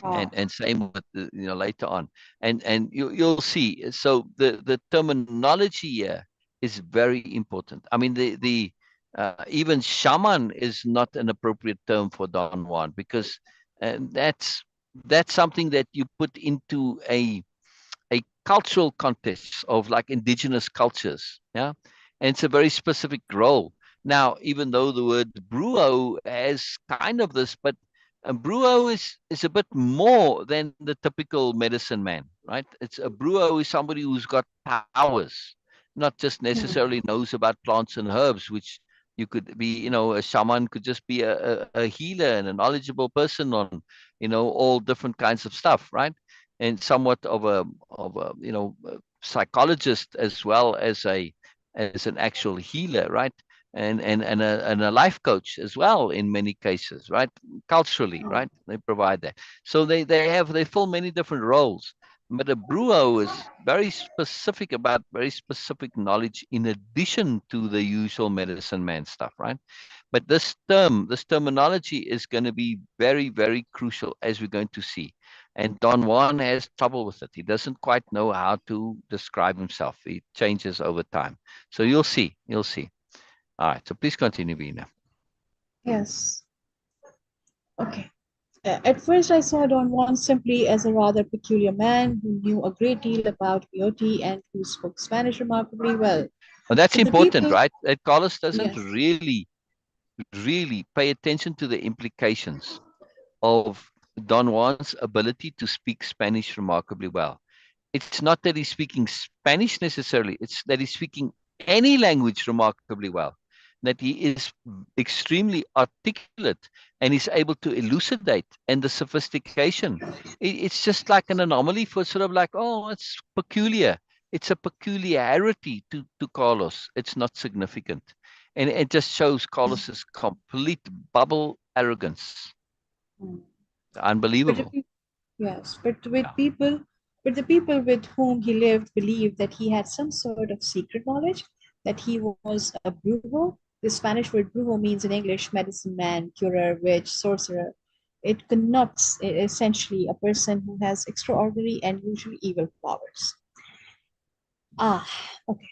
ah, And same with later on, and you'll see. So the terminology here is very important. I mean, even shaman is not an appropriate term for Don Juan, because that's something that you put into a cultural context of like indigenous cultures, yeah, and it's a very specific role. Now, even though the word brujo has kind of this, but And Bruo is a bit more than the typical medicine man, right? It's a Bruo is somebody who's got powers, not just Hmm. necessarily knows about plants and herbs, which you could be, a shaman could just be a healer and a knowledgeable person on, all different kinds of stuff, right? And somewhat of a psychologist as well as an actual healer, right? And a life coach as well in many cases, right? Culturally, Hmm. right? They provide that. So they fill many different roles. But a brewer is very specific about very specific knowledge in addition to the usual medicine man stuff, right? But this terminology is going to be very, very crucial as we're going to see. And Don Juan has trouble with it. He doesn't quite know how to describe himself. He changes over time. So you'll see. You'll see. All right. So please continue, Beena. Yes. Okay. At first, I saw Don Juan simply as a rather peculiar man who knew a great deal about peyote and who spoke Spanish remarkably well. And that's But the important, people, right? That Carlos doesn't yes, really pay attention to the implications of Don Juan's ability to speak Spanish remarkably well. It's not that he's speaking Spanish necessarily, it's that he's speaking any language remarkably well, that he is extremely articulate and is able to elucidate and the sophistication. It's just like an anomaly for sort of like, oh, it's peculiar. It's a peculiarity to Carlos. It's not significant. And it just shows Carlos's complete bubble arrogance. mm, but the Unbelievable. yes, but with Yeah. people, but the people with whom he lived believed that he had some sort of secret knowledge, that he was a brujo. The Spanish word brujo means in English medicine man, curer, witch, sorcerer. It connotes essentially a person who has extraordinary and usually evil powers. Ah, okay.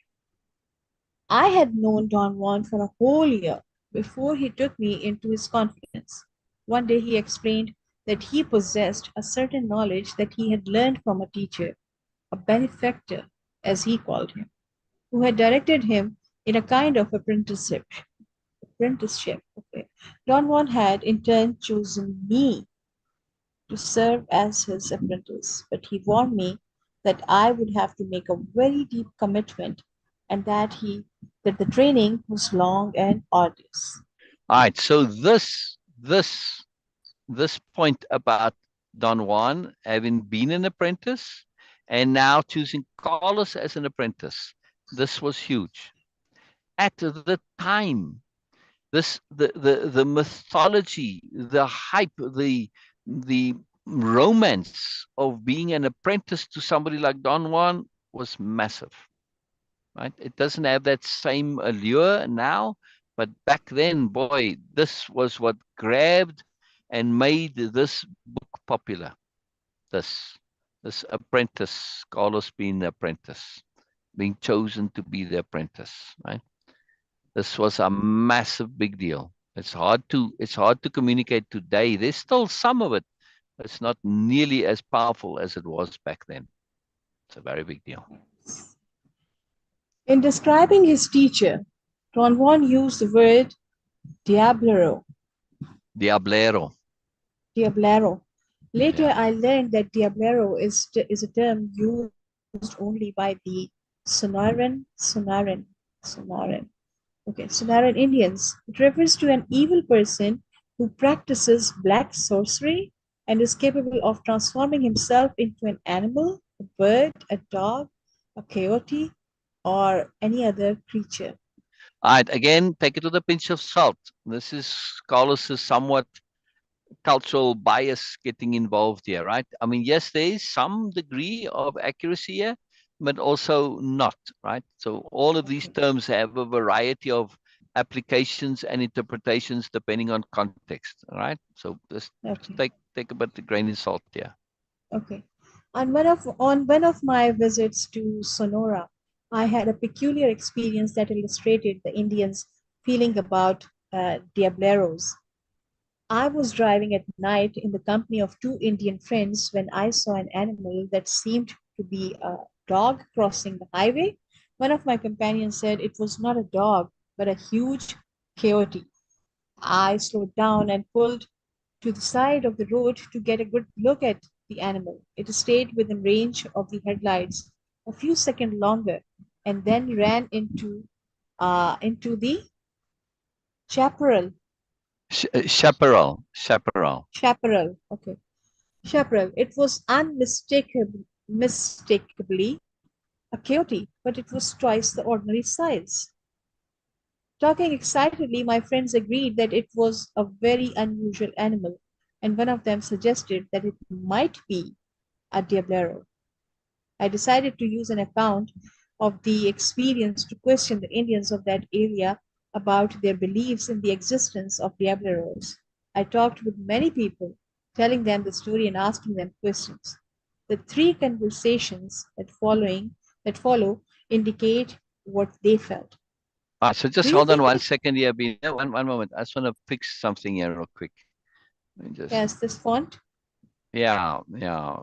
I had known Don Juan for a whole year before he took me into his confidence. One day he explained that he possessed a certain knowledge that he had learned from a teacher, a benefactor, as he called him, who had directed him in a kind of apprenticeship. Apprenticeship. Okay. Don Juan had in turn chosen me to serve as his apprentice, but he warned me that I would have to make a very deep commitment and that the training was long and arduous. All right. So this point about Don Juan having been an apprentice and now choosing Carlos as an apprentice, this was huge. At the time, the mythology, the hype, the romance of being an apprentice to somebody like Don Juan was massive, right? It doesn't have that same allure now, but back then, boy, this was what grabbed and made this book popular. This this apprentice, Carlos being the apprentice, being chosen to be the apprentice, right? This was a massive big deal. It's hard to communicate today. There's still some of it. It's not nearly as powerful as it was back then. It's a very big deal. In describing his teacher, Don Juan used the word Diablero. Diablero. Diablero. Later, Yeah. I learned that Diablero is a term used only by the Sonoran, okay, Sonoran Indians. It refers to an evil person who practices black sorcery and is capable of transforming himself into an animal, a bird, a dog, a coyote, or any other creature. All right. Again, take it with a pinch of salt. This is Carlos's somewhat cultural bias getting involved here, right? I mean, yes, there is some degree of accuracy here, but also not, right? So all of these Okay, terms have a variety of applications and interpretations depending on context, all right? So just okay, take a bit of grain of salt here. okay. On one of my visits to Sonora, I had a peculiar experience that illustrated the Indians' feeling about Diableros. I was driving at night in the company of two Indian friends when I saw an animal that seemed to be a dog crossing the highway. One of my companions said it was not a dog, but a huge coyote. I slowed down and pulled to the side of the road to get a good look at the animal. It stayed within range of the headlights a few seconds longer and then ran into the chaparral. Chaparral. Chaparral. Okay. Chaparral. It was unmistakably a coyote, but it was twice the ordinary size. Talking excitedly, my friends agreed that it was a very unusual animal, and one of them suggested that it might be a Diablero. I decided to use an account of the experience to question the Indians of that area about their beliefs in the existence of Diableros. I talked with many people, telling them the story and asking them questions. The three conversations that follow indicate what they felt. So Do just you hold on think one it second here. One moment. I just want to fix something here real quick. Let me just, has this font? yeah, yeah.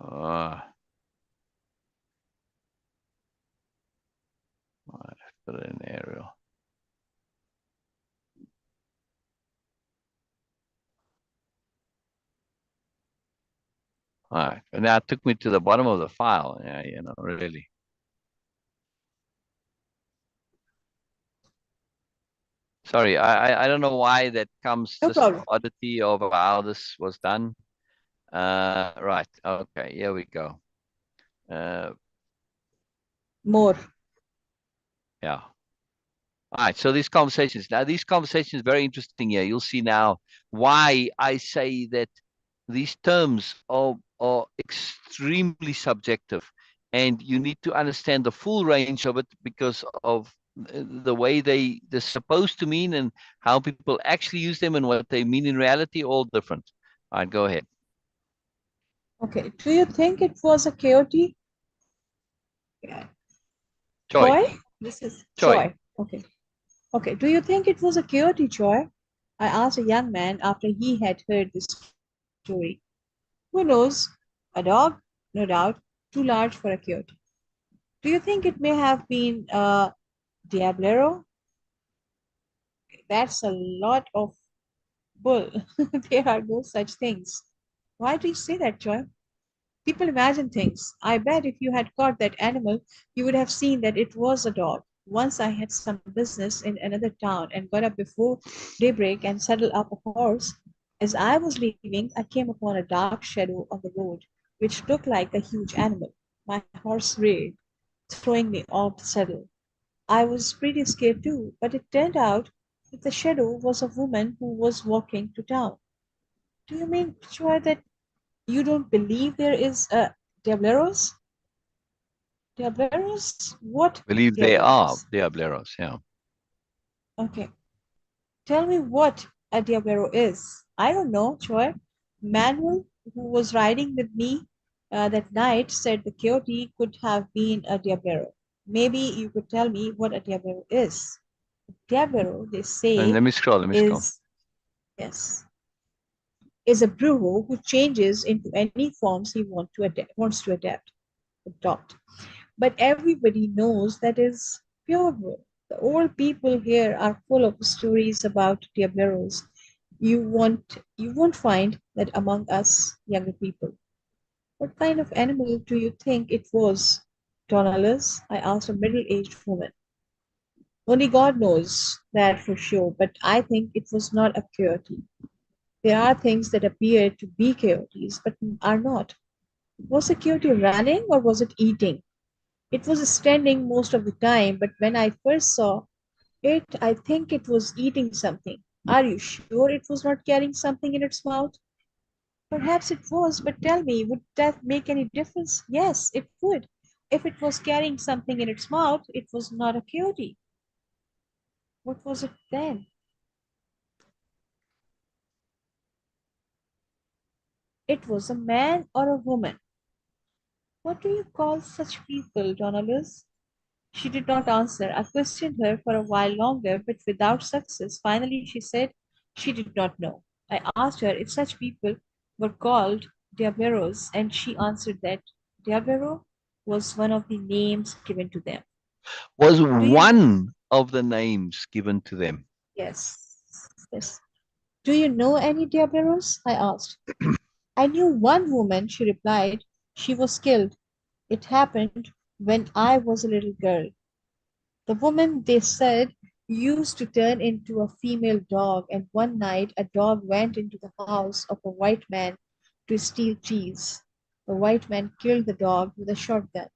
Uh, put it in Arial. All right, and that took me to the bottom of the file. Yeah, really. Sorry, I don't know why that comes, No just the problem. oddity of how this was done. Right, okay, here we go. More. Yeah. All right, so these conversations, very interesting here. You'll see now why I say that these terms are extremely subjective, and you need to understand the full range of it because of the way they're supposed to mean and how people actually use them and what they mean in reality, all different. All right, go ahead. Okay. Do you think it was a coyote? Yeah. Joy, Joy? This is joy. Joy. Okay. Okay. Do you think it was a coyote, Joy? I asked a young man after he had heard the story. Who knows? A dog? No doubt. Too large for a coyote. Do you think it may have been a Diablero? That's a lot of bull. There are no such things. Why do you say that, Joy? People imagine things. I bet if you had caught that animal, you would have seen that it was a dog. Once I had some business in another town and got up before daybreak and saddled up a horse. As I was leaving, I came upon a dark shadow on the road, which looked like a huge animal. My horse reared, throwing me off the saddle. I was pretty scared too, but it turned out that the shadow was a woman who was walking to town. Do you mean, Joy, that you don't believe there is a Diableros? Diableros? What Believe they are Diableros? Diableros. Yeah. Okay. Tell me what a Diablero is. I don't know, Joy. Manuel, who was riding with me that night, said the coyote could have been a Diablero. Maybe you could tell me what a Diablero is. Diablero, they And say, let me scroll. is, yes, is a brujo who changes into any forms he wants to adopt. But everybody knows that is pure wool. The old people here are full of stories about diableros. You won't find that among us younger people. What kind of animal do you think it was, Donalus? I asked a middle-aged woman. Only God knows that for sure, but I think it was not a coyote. There are things that appear to be coyotes but are not. Was the coyote running or was it eating? It was standing most of the time, but when I first saw it, I think it was eating something. Are you sure it was not carrying something in its mouth? Perhaps it was, but tell me, would that make any difference? Yes, it would. If it was carrying something in its mouth, it was not a coyote. What was it then? It was a man or a woman. What do you call such people, Donalus? She did not answer. I questioned her for a while longer, but without success. Finally, she said she did not know. I asked her if such people were called Diableros, and she answered that Diablero? was one of the names given to them. Was Do you know? one of the names given to them. Yes. Yes. Do you know any Diableros? I asked. I knew one woman, she replied. She was killed. It happened when I was a little girl. The woman, they said, used to turn into a female dog, and one night a dog went into the house of a white man to steal cheese. The white man killed the dog with a shotgun,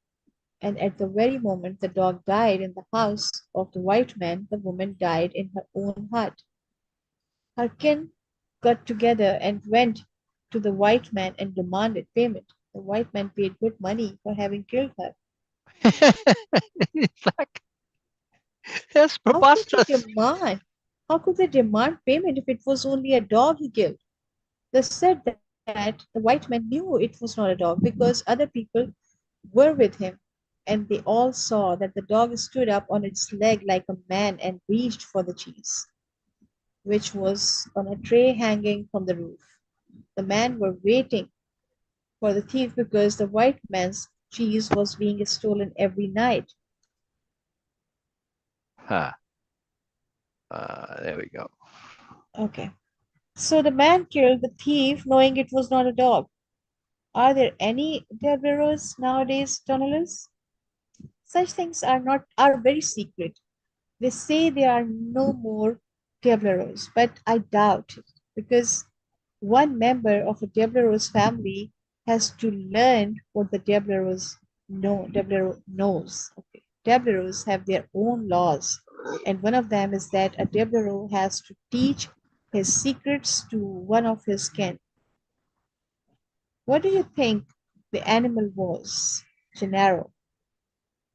and at the very moment the dog died in the house of the white man, the woman died in her own hut. Her kin got together and went to the white man and demanded payment. The white man paid good money for having killed her. It's like, that's How could they preposterous. demand? How could they demand payment if it was only a dog he killed? They said that the white man knew it was not a dog because other people were with him, and they all saw that the dog stood up on its leg like a man and reached for the cheese, which was on a tray hanging from the roof. The men were waiting for the thief because the white man's cheese was being stolen every night. Huh. There we go. Okay. So the man killed the thief knowing it was not a dog. Are there any Diableros nowadays, journalists? Such things are very secret. They say there are no more Diableros, but I doubt it because one member of a Diableros family has to learn what the Diablero knows. Okay. Diableros have their own laws, and one of them is that a Diablero has to teach his secrets to one of his kin. What do you think the animal was? Gennaro.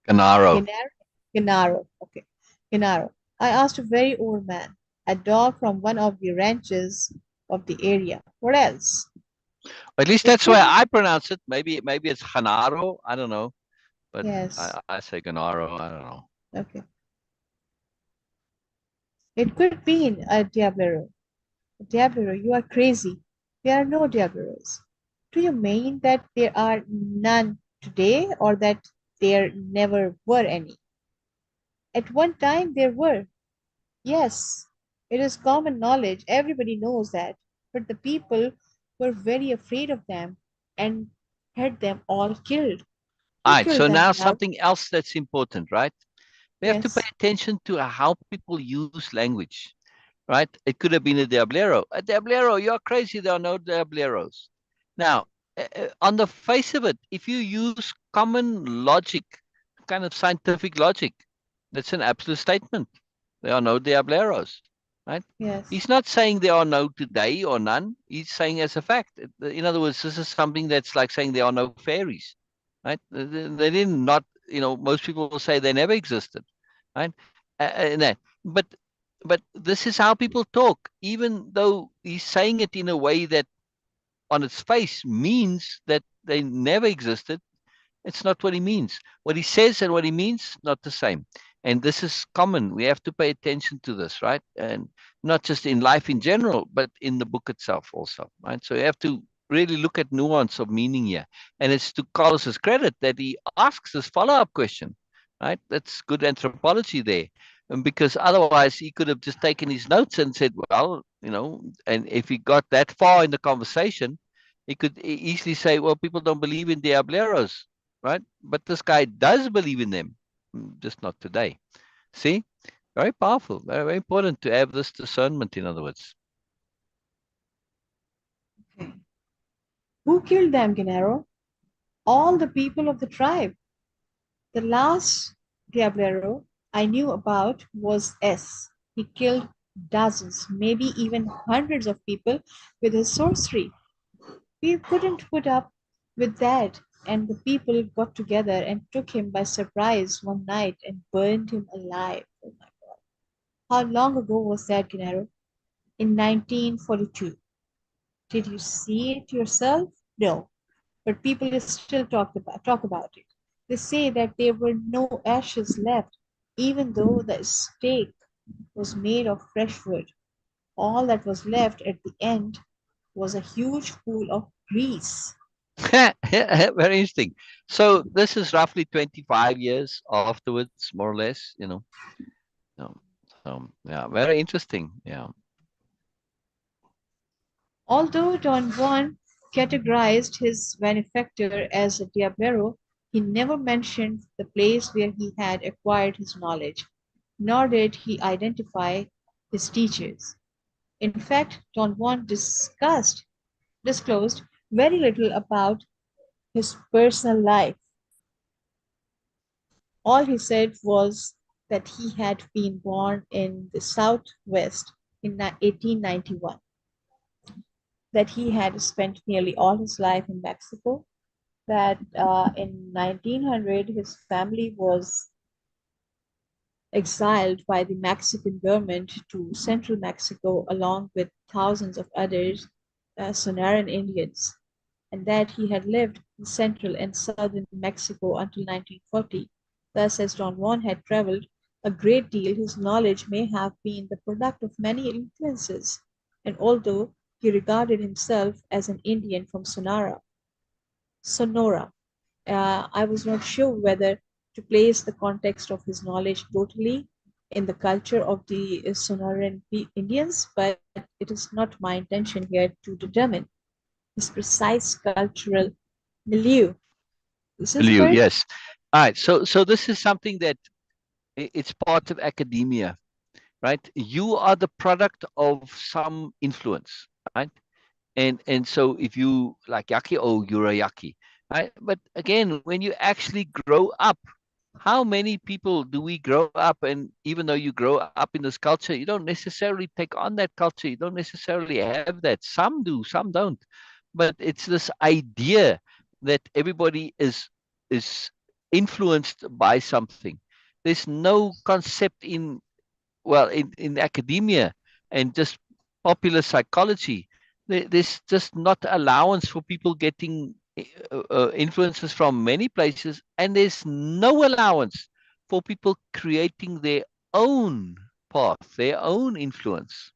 Gennaro. Gennaro? Gennaro. Okay. Gennaro. I asked a very old man, a dog from one of the ranches of the area. What else? At least It that's could where be, I pronounce it. Maybe it's Gennaro. I don't know. But yes. I say Gennaro. I don't know. Okay. It could be in a Diablero. A Diablero, you are crazy. There are no Diableros. Do you mean that there are none today or that there never were any? At one time there were. Yes, it is common knowledge. Everybody knows that. But the people were very afraid of them and had them all killed. All Who right. killed So them, now Gennaro? something else that's important, right? We have to pay Yes, attention to how people use language, right? It could have been a Diablero. A Diablero, you're crazy. There are no Diableros. Now, on the face of it, if you use common logic, kind of scientific logic, that's an absolute statement. There are no Diableros, right? yes, He's not saying there are no today or none. He's saying as a fact. In other words, this is something that's like saying there are no fairies, right? They didn't not, most people will say they never existed, right? And that, but this is how people talk, even though he's saying it in a way that on its face means that they never existed. It's not what he means. What he says and what he means, not the same. And this is common. We have to pay attention to this, right? And not just in life in general, but in the book itself also, right? So you have to really look at nuance of meaning here. And it's to Carlos's credit that he asks this follow-up question, right? That's good anthropology there. And because otherwise he could have just taken his notes and said, well, and if he got that far in the conversation, he could easily say, well, people don't believe in Diableros, right? But this guy does believe in them, just not today. See, very powerful, very, very important to have this discernment, in other words. okay. Who killed them, Gennaro? All the people of the tribe. The last Diablero I knew about was S. He killed dozens, maybe even hundreds of people with his sorcery. We couldn't put up with that, and the people got together and took him by surprise one night and burned him alive. Oh my God. How long ago was that, Gennaro? In 1942. Did you see it yourself? No, but people still talk about it. They say that there were no ashes left, even though the stake was made of fresh wood. All that was left at the end was a huge pool of grease. Very interesting. So this is roughly 25 years afterwards, more or less, you know. Um, yeah, very interesting. Yeah. Although Don Juan categorized his benefactor as a Diablero, he never mentioned the place where he had acquired his knowledge, nor did he identify his teachers. In fact, Don Juan disclosed very little about his personal life. All he said was that he had been born in the Southwest in 1891, that he had spent nearly all his life in Mexico, that in 1900 his family was exiled by the Mexican government to central Mexico along with thousands of others Sonoran Indians, and that he had lived in central and southern Mexico until 1940. Thus, as Don Juan had traveled a great deal, his knowledge may have been the product of many influences, and although he regarded himself as an Indian from Sonora, I was not sure whether to place the context of his knowledge totally in the culture of the Sonoran Indians, but it is not my intention here to determine his precise cultural milieu. This is Liu, correct? yes. All right. So this is something that it's part of academia, right? You are the product of some influence, right? And so if you like yaki, oh, you're a yaki, right? But again, when you actually grow up, how many people do we grow up? And even though you grow up in this culture, you don't necessarily take on that culture. You don't necessarily have that. Some do, some don't. But it's this idea that everybody is influenced by something. There's no concept in, well, in academia and just popular psychology, there's just not allowance for people getting influences from many places, and there's no allowance for people creating their own path, their own influence.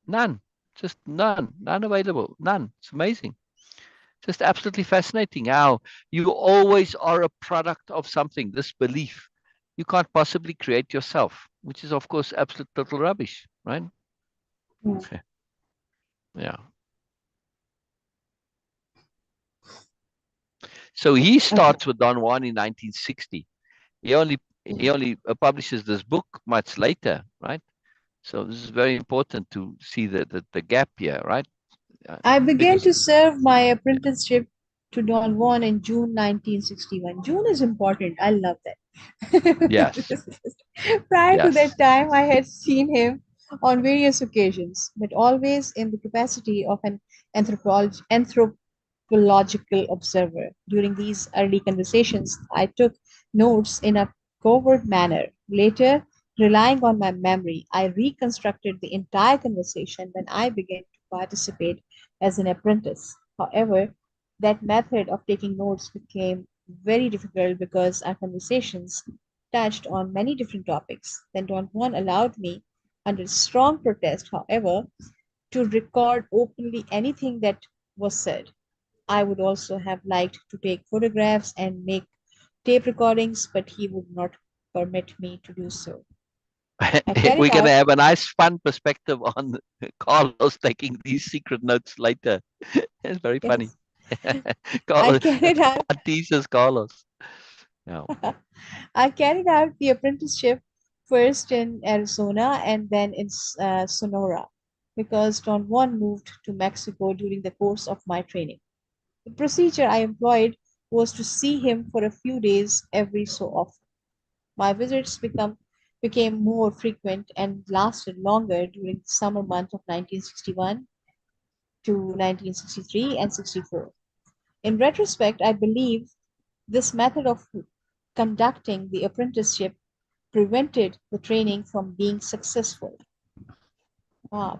None, just none available, none. It's amazing. Just absolutely fascinating how you always are a product of something, this belief. You can't possibly create yourself, which is, of course, absolute total rubbish, right? Yeah. Yeah. So he Okay. starts with Don Juan in 1960. He only publishes this book much later, right? So this is very important to see the gap here, right? I began Because to serve my apprenticeship to Don Juan in June 1961. June is important. I love yes, that. Prior to yes. that time, I had seen him on various occasions, but always in the capacity of an anthropological observer. During these early conversations, I took notes in a covert manner. Later, relying on my memory, I reconstructed the entire conversation when I began to participate as an apprentice. However, that method of taking notes became very difficult because our conversations touched on many different topics. Then Don Juan allowed me, under strong protest, however, to record openly anything that was said. I would also have liked to take photographs and make tape recordings, but he would not permit me to do so. I carried We're gonna out have a nice fun perspective on Carlos taking these secret notes later. It's very funny. yes, I Carlos, carried out Juan teases Carlos. Yeah. I carried out the apprenticeship first in Arizona and then in Sonora because Don Juan moved to Mexico during the course of my training. The procedure I employed was to see him for a few days every so often. My visits became more frequent and lasted longer during the summer months of 1961 to 1963 and 64. In retrospect, I believe this method of conducting the apprenticeship prevented the training from being successful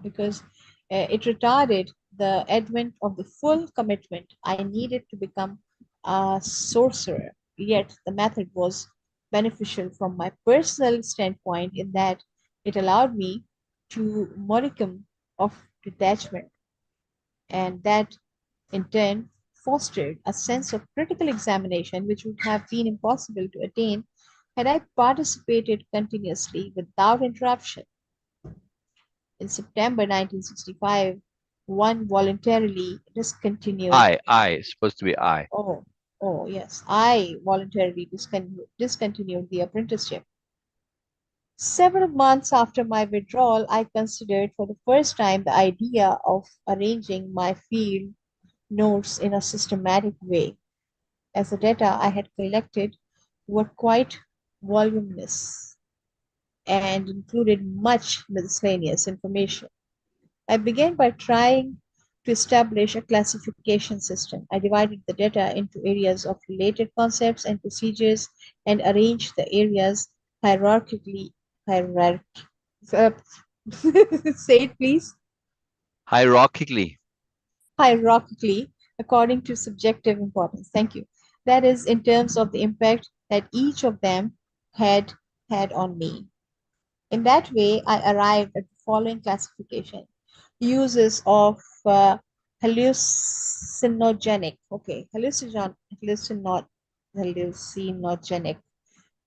because it retarded the advent of the full commitment I needed to become a sorcerer. Yet the method was beneficial from my personal standpoint in that it allowed me to modicum of detachment, and that in turn fostered a sense of critical examination which would have been impossible to attain had I participated continuously without interruption. In September 1965, one voluntarily discontinued. Supposed to be I. Oh, oh yes, I voluntarily discontinued the apprenticeship. Several months after my withdrawal, I considered for the first time the idea of arranging my field notes in a systematic way, as the data I had collected were quite voluminous and included much miscellaneous information. I began by trying to establish a classification system. I divided the data into areas of related concepts and procedures and arranged the areas hierarchically. Hierarch- uh, Say it, please. Hierarchically. Hierarchically according to subjective importance. Thank you. That is, in terms of the impact that each of them had had on me. In that way, I arrived at the following classification: uses of hallucinogenic, okay, hallucinogenic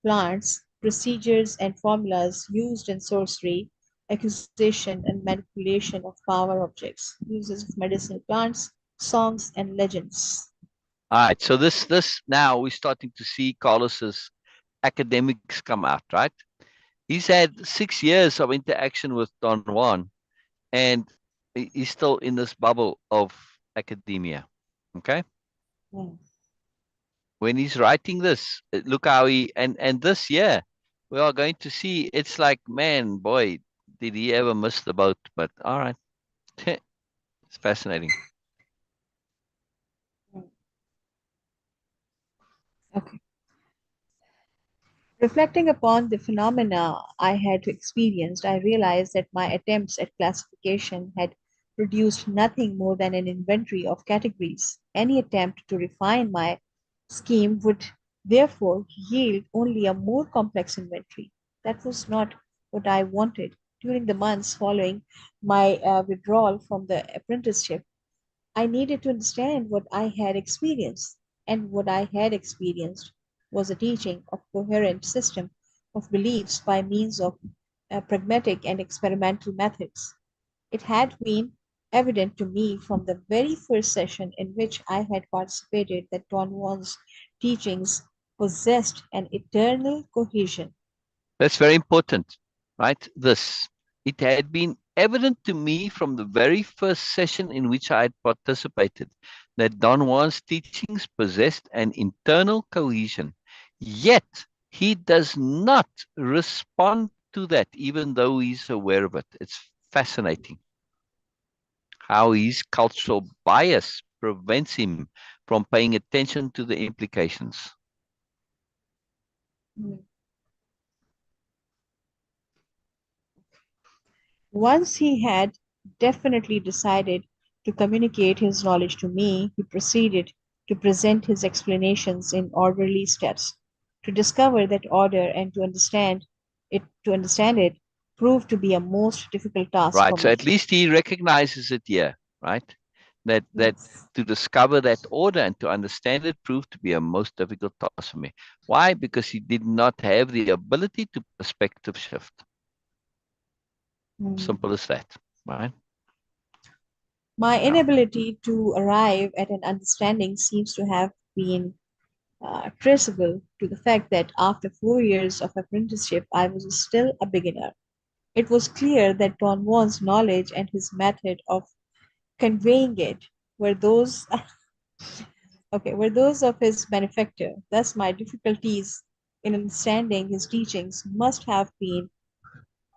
plants, procedures and formulas used in sorcery, acquisition and manipulation of power objects, uses of medicinal plants, songs and legends. All right. So this now we're starting to see Carlos's academics come out, right? He's had 6 years of interaction with Don Juan, and he's still in this bubble of academia. Okay. Hmm. When he's writing this, look how and this year we are going to see. It's like, man, boy, did he ever miss the boat? But all right, it's fascinating. Okay. Reflecting upon the phenomena I had experienced, I realized that my attempts at classification had produced nothing more than an inventory of categories. Any attempt to refine my scheme would therefore yield only a more complex inventory. That was not what I wanted. During the months following my withdrawal from the apprenticeship, I needed to understand what I had experienced, and what I had experienced was a teaching of coherent system of beliefs by means of pragmatic and experimental methods. It had been evident to me from the very first session in which I had participated that Don Juan's teachings possessed an eternal cohesion. That's very important, right? It had been evident to me from the very first session in which I had participated that Don Juan's teachings possessed an internal cohesion. Yet he does not respond to that, even though he's aware of it. It's fascinating how his cultural bias prevents him from paying attention to the implications. Hmm. Once he had definitely decided to communicate his knowledge to me, he proceeded to present his explanations in orderly steps. To discover that order and to understand it proved to be a most difficult task for Right. So me. at least he recognizes it here, right? That Yes. to discover that order and to understand it proved to be a most difficult task for me. Why? Because he did not have the ability to perspective shift. Hmm. Simple as that, right? My Yeah. inability to arrive at an understanding seems to have been traceable to the fact that after 4 years of apprenticeship, I was still a beginner. It was clear that Don Juan's knowledge and his method of conveying it were those were those of his benefactor. Thus my difficulties in understanding his teachings must have been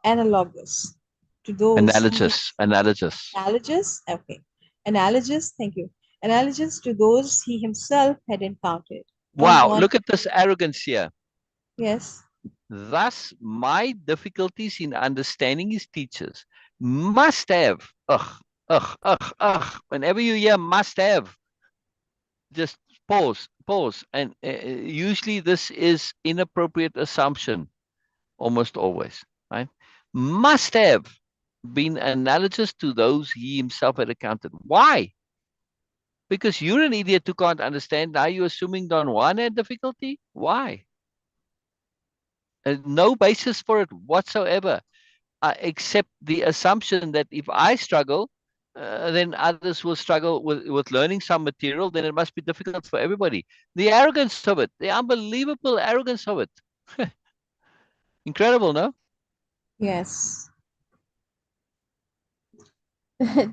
analogous to those who Analogous. analogous okay analogous thank you analogous to those he himself had encountered. Don Wow, Juan, look at this arrogance here. yes. Thus, my difficulties in understanding his teachers must have, whenever you hear must have, just pause. And usually this is inappropriate assumption, almost always, right? Must have been analogous to those he himself had encountered. Why? Because you're an idiot who can't understand. Now you're assuming Don Juan had difficulty? Why? No basis for it whatsoever, except the assumption that if I struggle, then others will struggle with learning some material, then it must be difficult for everybody. The arrogance of it, the unbelievable arrogance of it. Incredible, no? Yes.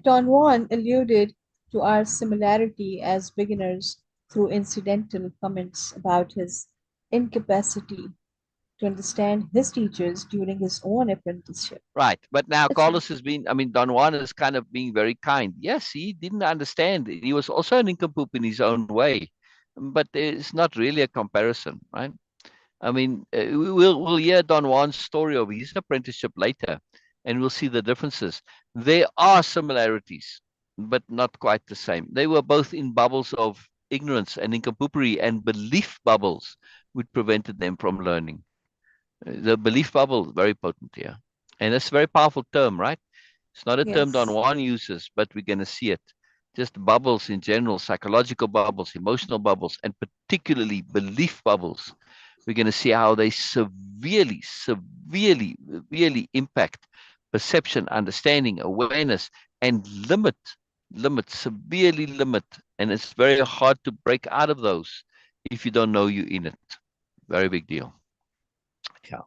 Don Juan alluded to our similarity as beginners through incidental comments about his incapacity to understand his teachers during his own apprenticeship. Right. But now That's Carlos has been, I mean, Don Juan is kind of being very kind. Yes, he didn't understand. He was also an nincompoop in his own way, but it's not really a comparison, right? I mean, we'll hear Don Juan's story of his apprenticeship later, and we'll see the differences. There are similarities, but not quite the same. They were both in bubbles of ignorance and nincompoopery and belief bubbles, which prevented them from learning. The belief bubble, very potent here. And it's a very powerful term, right? It's not a term Don yes, Juan uses, but we're going to see it. Just bubbles in general, psychological bubbles, emotional bubbles, and particularly belief bubbles. We're going to see how they severely, severely impact perception, understanding, awareness, and severely limit. And it's very hard to break out of those if you don't know you're in it. Very big deal. Yeah.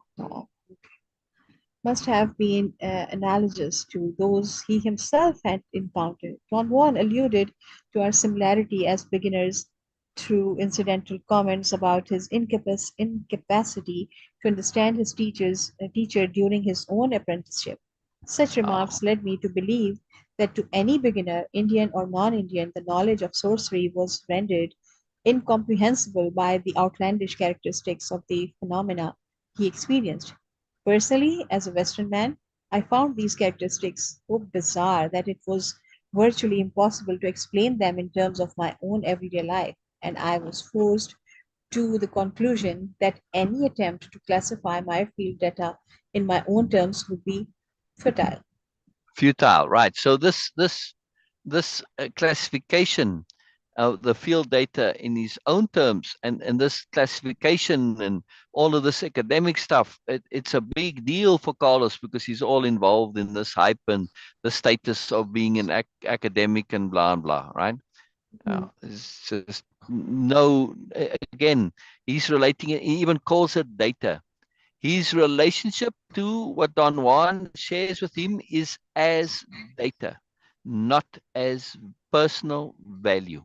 must have been analogous to those he himself had encountered. Don Juan alluded to our similarity as beginners through incidental comments about his incapacity to understand his teacher during his own apprenticeship. Such Oh, remarks led me to believe that to any beginner, Indian or non-Indian, the knowledge of sorcery was rendered incomprehensible by the outlandish characteristics of the phenomena he experienced. Personally, as a Western man, I found these characteristics so bizarre that it was virtually impossible to explain them in terms of my own everyday life, and I was forced to the conclusion that any attempt to classify my field data in my own terms would be futile. futile, right? So this classification of the field data in his own terms, and this classification and all of this academic stuff, it's a big deal for Carlos because he's all involved in this hype and the status of being an academic and blah blah, right? Hmm. It's just no. Again, he's relating it. He even calls it data. His relationship to what Don Juan shares with him is as data, not as personal value.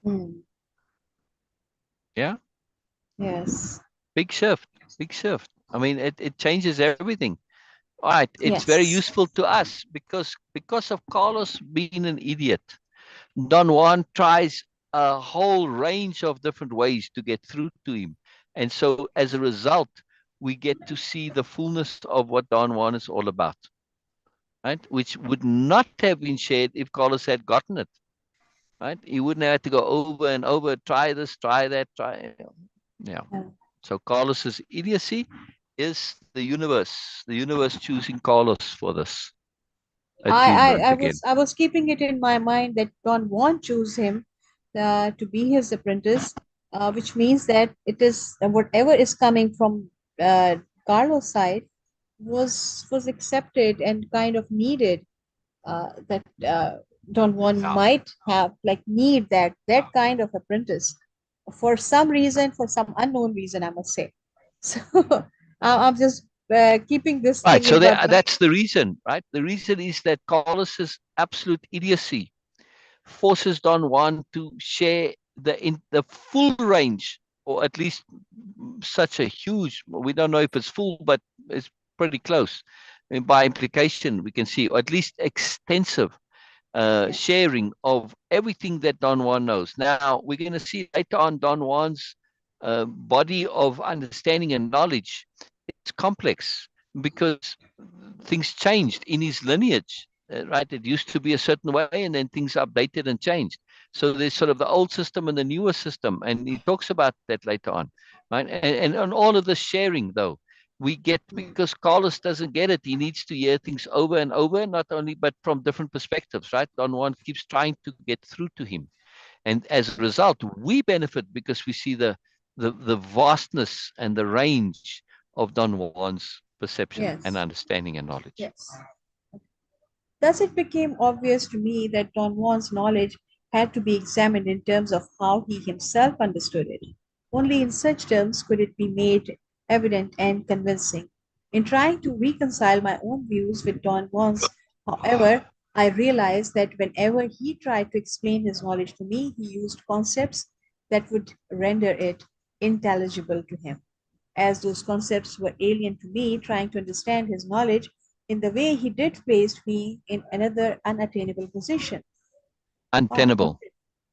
Hmm. Yeah, Yes. big shift, big shift. I mean, it changes everything. All right, it's very Yes. useful to us because of Carlos being an idiot. Don Juan tries a whole range of different ways to get through to him. And so as a result, we get to see the fullness of what Don Juan is all about, right? Which would not have been shared if Carlos had gotten it, right? He wouldn't have had to go over and over, try this, try that, try. Yeah. Yeah. So Carlos's idiocy is the universe choosing Carlos for this attunement again. I was keeping it in my mind that Don won't choose him to be his apprentice, which means that it is whatever is coming from Carlos' side was accepted and kind of needed. That Don Juan Yeah. might have like need that kind of apprentice for some reason, for some unknown reason, I must say. So I'm just keeping this Right. thing So in my there, mind. that's the reason, right? The reason is that Carlos's absolute idiocy forces Don Juan to share the full range, or at least such a huge. We don't know if it's full, but it's pretty close. And by implication, we can see, or at least extensive Yes. sharing of everything that Don Juan knows. Now, we're going to see later on Don Juan's body of understanding and knowledge. It's complex because things changed in his lineage, right? It used to be a certain way, and then things updated and changed. So there's sort of the old system and the newer system, and he talks about that later on, right? And all of the sharing, though, we get, because Carlos doesn't get it. He needs to hear things over and over, not only, but from different perspectives, right? Don Juan keeps trying to get through to him. And as a result, we benefit because we see the vastness and the range of Don Juan's perception and Yes. understanding and knowledge. Yes. Thus, it became obvious to me that Don Juan's knowledge had to be examined in terms of how he himself understood it. Only in such terms could it be made evident and convincing. In trying to reconcile my own views with Don Juan's, however, I realized that whenever he tried to explain his knowledge to me, he used concepts that would render it intelligible to him. As those concepts were alien to me, trying to understand his knowledge in the way he did placed me in another unattainable position. Wow, Untenable.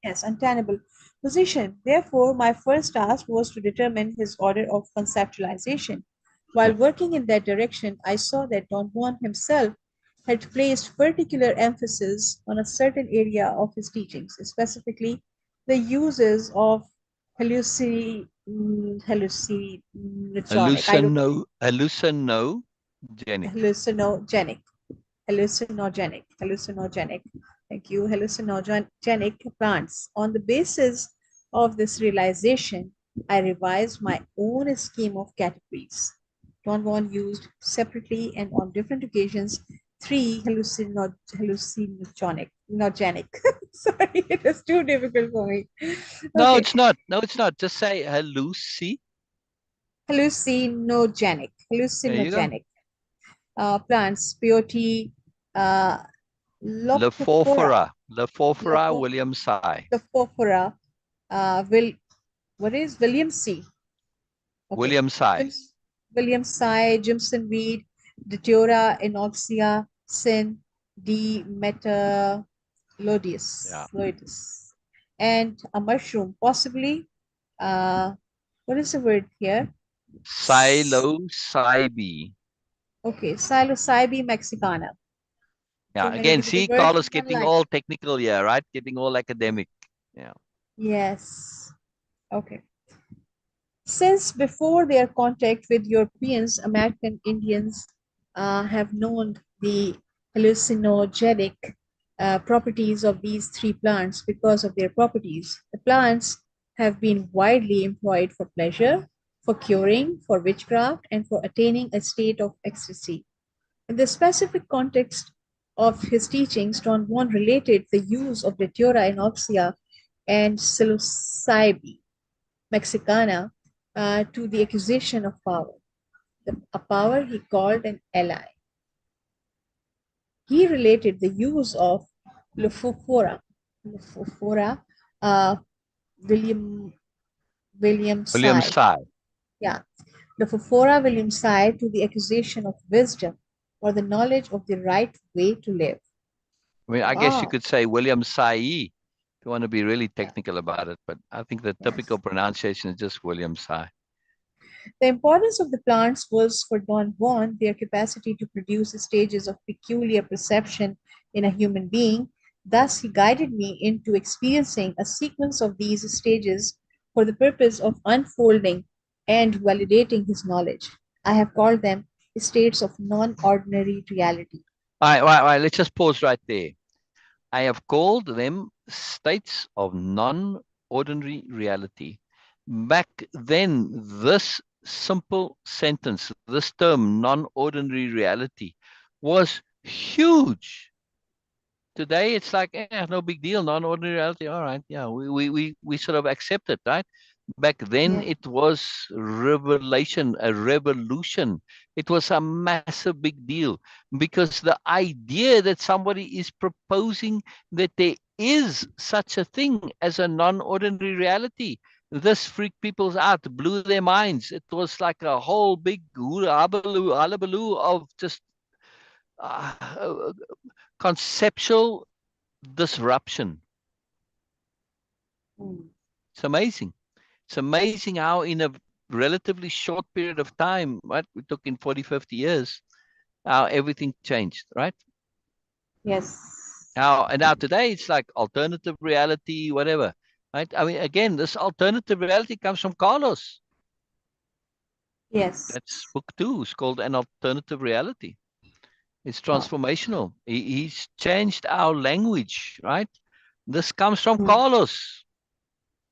yes, untenable position. Therefore, my first task was to determine his order of conceptualization. While working in that direction, I saw that Don Juan himself had placed particular emphasis on a certain area of his teachings, specifically the uses of hallucinogenic. I don't Hallucinogenic. hallucinogenic hallucinogenic, thank you, hallucinogenic plants. On the basis of this realization, I revised my own scheme of categories. Don Juan used separately and on different occasions three hallucinogenic. Sorry, it is too difficult for me. No, Okay, it's not. No, it's not. Just say halluci. hallucinogenic, There you go. hallucinogenic plants, peyote, uh, Lophophora, Lephorphora William Sy. Lophophora, will what is William C. Okay, William Sy. William Sy, Jimson weed, Datura, Inoxia, Sin, D. Metalodius, Yeah. Loidus, and a mushroom, possibly. What is the word here? Psilocybe. Okay, Psilocybe mexicana. Yeah. Too many Again, difficult see, words Carlos in one getting line. all technical here, right? Getting all academic. Yeah. Yes. Okay. Since before their contact with Europeans, American Indians have known the hallucinogenic properties of these three plants because of their properties. The plants have been widely employed for pleasure, for curing, for witchcraft, and for attaining a state of ecstasy. In the specific context of his teachings, Don Juan related the use of Datura inoxia and psilocybe mexicana to the acquisition of power, a power he called an ally. He related the use of Lophophora, uh, William William William Sy, Sy. yeah, Lophophora William Sy to the acquisition of wisdom or the knowledge of the right way to live. I mean, I guess you Wow. could say William Sy if you want to be really Yeah. technical about it, but I think the typical Yes. pronunciation is just William Sy. The importance of the plants was for Don Juan their capacity to produce stages of peculiar perception in a human being. Thus, he guided me into experiencing a sequence of these stages for the purpose of unfolding and validating his knowledge. I have called them states of non ordinary reality. All right, let's just pause right there. I have called them states of non-ordinary reality. Back then, this simple sentence, this term, non-ordinary reality, was huge. Today, it's like, no big deal, non-ordinary reality. All right, yeah, we sort of accept it, right? Back then, Yeah. it was revelation, a revolution. It was a massive big deal because the idea that somebody is proposing that there is such a thing as a non-ordinary reality, this freaked people out, blew their minds. It was like a whole big hullabaloo of just uh, conceptual disruption. Mm. It's amazing. It's amazing how in a relatively short period of time, right? We took in 40, 50 years, how everything changed, right? Yes. And now today it's like alternative reality, whatever. Right? I mean, again, this alternative reality comes from Carlos. Yes. That's book 2. It's called An Alternative Reality. It's Wow. transformational. He's changed our language, right? This comes from Mm. Carlos.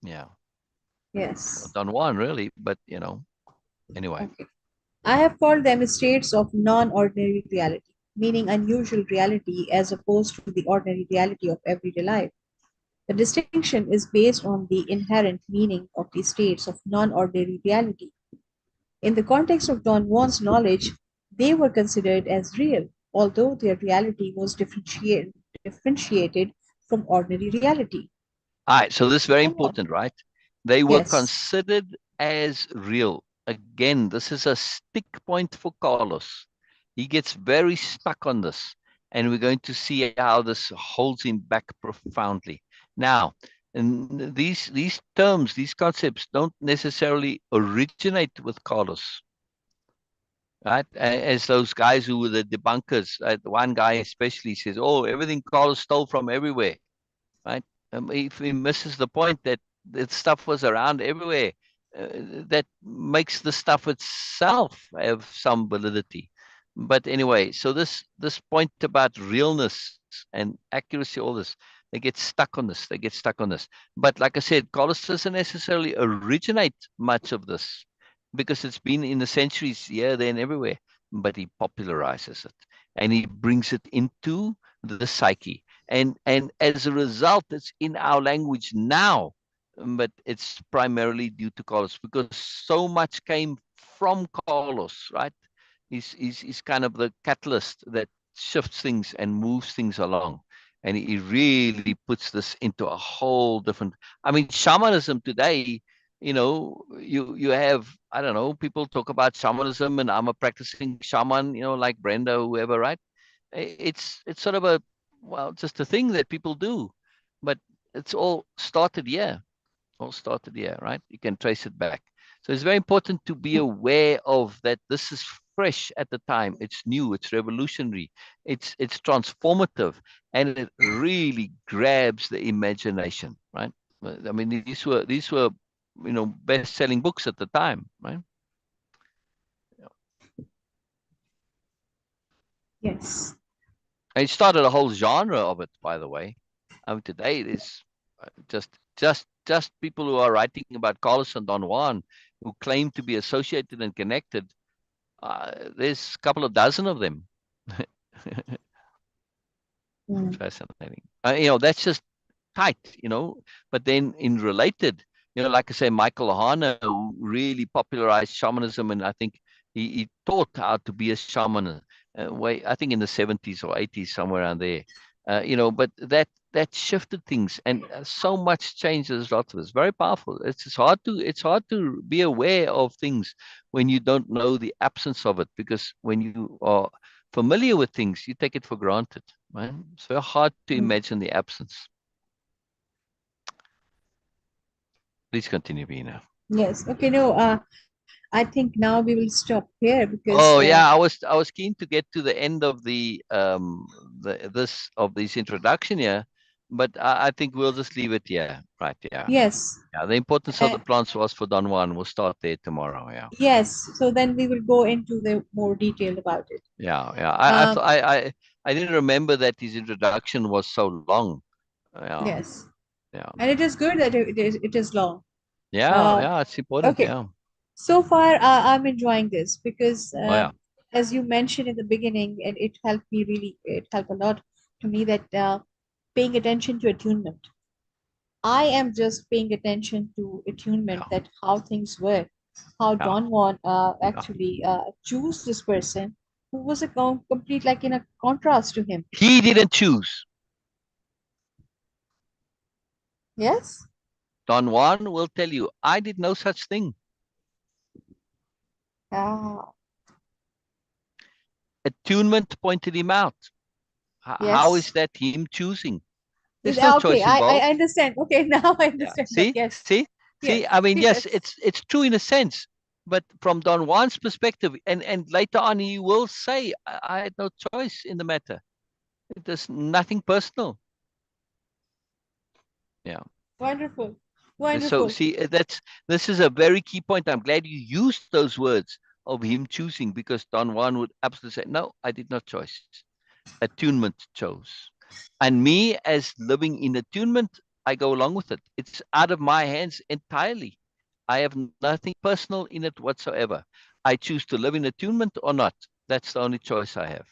Yeah. Or Yes. Don Juan, really, but anyway. Okay. I have called them states of non-ordinary reality, meaning unusual reality as opposed to the ordinary reality of everyday life. The distinction is based on the inherent meaning of the states of non-ordinary reality. In the context of Don Juan's knowledge, they were considered as real, although their reality was differentiated from ordinary reality. All right, so this is very Come on. important, right? They were Yes. considered as real. Again, this is a stick point for Carlos. He gets very stuck on this, and we're going to see how this holds him back profoundly. Now, and these terms, these concepts, don't necessarily originate with Carlos, right? As those guys who were the debunkers. One guy especially says, "Oh, everything Carlos stole from everywhere." Right? If he misses the point that that stuff was around everywhere, that makes the stuff itself have some validity. But anyway, so this point about realness and accuracy, all this, they get stuck on this. They get stuck on this. But like I said, Carlos doesn't necessarily originate much of this because it's been in the centuries here, there, and everywhere. But he popularizes it and he brings it into the psyche, and as a result, it's in our language now, but it's primarily due to Carlos because so much came from Carlos, right? He's kind of the catalyst that shifts things and moves things along. And he really puts this into a whole different. I mean, shamanism today, you have, I don't know, people talk about shamanism, and I'm a practicing shaman, like Brenda or whoever, right? It's sort of a, well, just a thing that people do, but it's all started here, right? You can trace it back. So it's very important to be aware of that. This is fresh at the time. It's new. It's revolutionary. It's transformative, and it really grabs the imagination, right? I mean, these were best-selling books at the time, right? Yes. It started a whole genre of it, by the way. Today it is just people who are writing about Carlos and Don Juan who claim to be associated and connected. There's a couple of dozen of them. Mm. Fascinating. That's just tight. But then in related, like I say, Michael Hana, who really popularized shamanism, and I think he taught how to be a shaman, I think in the 70s or 80s, somewhere around there. But that shifted things, and so much changed as a result of this. Very powerful. It's hard to be aware of things when you don't know the absence of it, because when you are familiar with things, you take it for granted, right? It's very hard to Mm. imagine the absence. Please continue, Beena. Yes. Okay. No. I think now we will stop here because Oh yeah, I was keen to get to the end of this introduction here, but I think we'll just leave it here. Right, yeah. yes. Yeah, the importance of Uh, the plants was for Don Juan. We'll start there tomorrow. Yeah. yes. So then we will go into the more detail about it. Yeah, yeah. I Uh, thought I didn't remember that his introduction was so long. Yeah, yes. yeah. And it is good that it is long. Yeah, Uh, yeah, it's important. okay. Yeah. So far, I'm enjoying this because, Oh yeah. as you mentioned in the beginning, and it helped a lot to me that paying attention to attunement. I am just paying attention to attunement, Yeah. that how things work, how Yeah. Don Juan Yeah. actually choose this person who was a complete, like, in a contrast to him. He didn't choose. Yes. Don Juan will tell you, I did no such thing. Ah, Attunement pointed him out. How is yes. that him choosing? There's no Okay, choice I involved. understand. Okay, now I Yeah. understand that. See, Yes, see, see. yes, I mean, yes, yes. it's true in a sense, but from Don Juan's perspective, and later on, he will say, I had no choice in the matter. There's nothing personal. Yeah. Wonderful, So wonderful. see, this is a very key point. I'm glad you used those words. of him choosing, because Don Juan would absolutely say, no, I did not choose. Attunement chose. And me, as living in attunement, I go along with it. It's out of my hands entirely. I have nothing personal in it whatsoever. I choose to live in attunement or not. That's the only choice I have.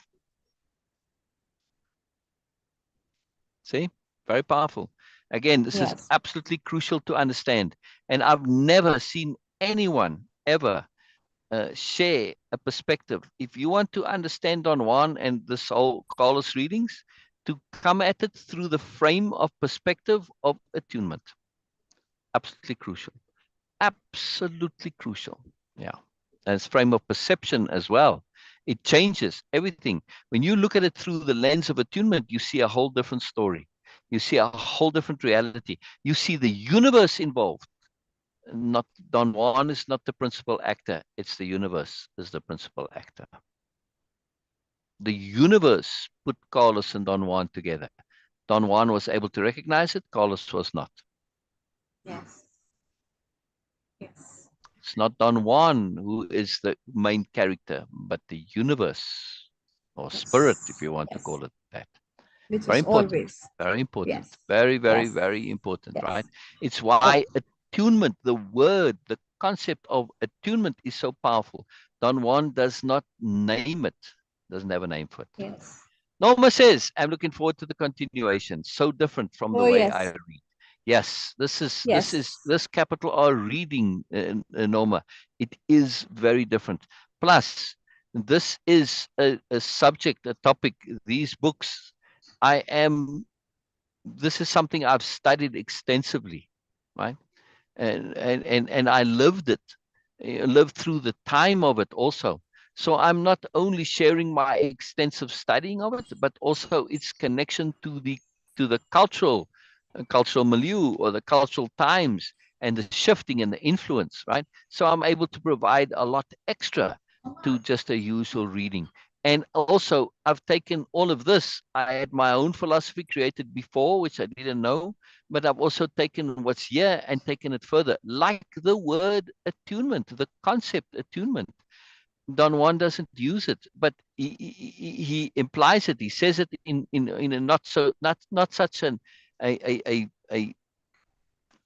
See? Very powerful. Again, this is Yes. absolutely crucial to understand. And I've never seen anyone ever share a perspective. If you want to understand Don Juan and this whole Carlos readings, to come at it through the frame of perspective of attunement. Absolutely crucial. Absolutely crucial. Yeah. And it's frame of perception as well. It changes everything. When you look at it through the lens of attunement, you see a whole different story. You see a whole different reality. You see the universe involved. Not Don Juan is not the principal actor. It's the universe is the principal actor. The universe put Carlos and Don Juan together. Don Juan was able to recognize it. Carlos was not. Yes. Yes. It's not Don Juan who is the main character, but the universe or spirit, if Yes. you want to Yes. call it that. Which Very is important. always. Very important. Yes. Very, very, Yes. very important, right? Yes. It's Oh, why attunement, the word, the concept of attunement is so powerful. Don Juan does not name it, doesn't have a name for it. yes. Norma says, I'm looking forward to the continuation. So different from the Oh, way I yes. read. Yes, Yes. this capital R reading, Norma. It is very different. Plus, this is a subject, a topic. These books, I am. This is something I've studied extensively, right? And I lived it, lived through the time of it also. So I'm not only sharing my extensive studying of it, but also its connection to the cultural milieu or the cultural times and the shifting and the influence, right? So I'm able to provide a lot extra to just a usual reading. And also, I've taken all of this. I had my own philosophy created before, which I didn't know, but I've also taken what's here and taken it further, like the word attunement, the concept attunement. Don Juan doesn't use it, but he implies it. He says it in a not such a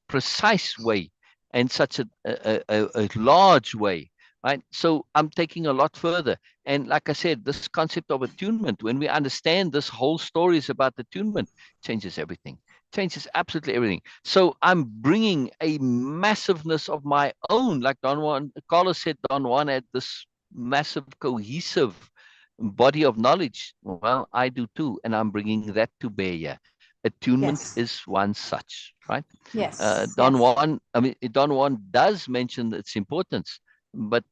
precise way and such a large way, right? So I'm taking a lot further. And like I said, this concept of attunement, when we understand this whole story is about attunement, changes everything, changes absolutely everything. So I'm bringing a massiveness of my own, like Don Juan, Carlos said, Don Juan had this massive cohesive body of knowledge. Well, I do too, and I'm bringing that to bear here. Attunement Yes. is one such, right? Yes. Don Yes. Juan, I mean, Don Juan does mention its importance, but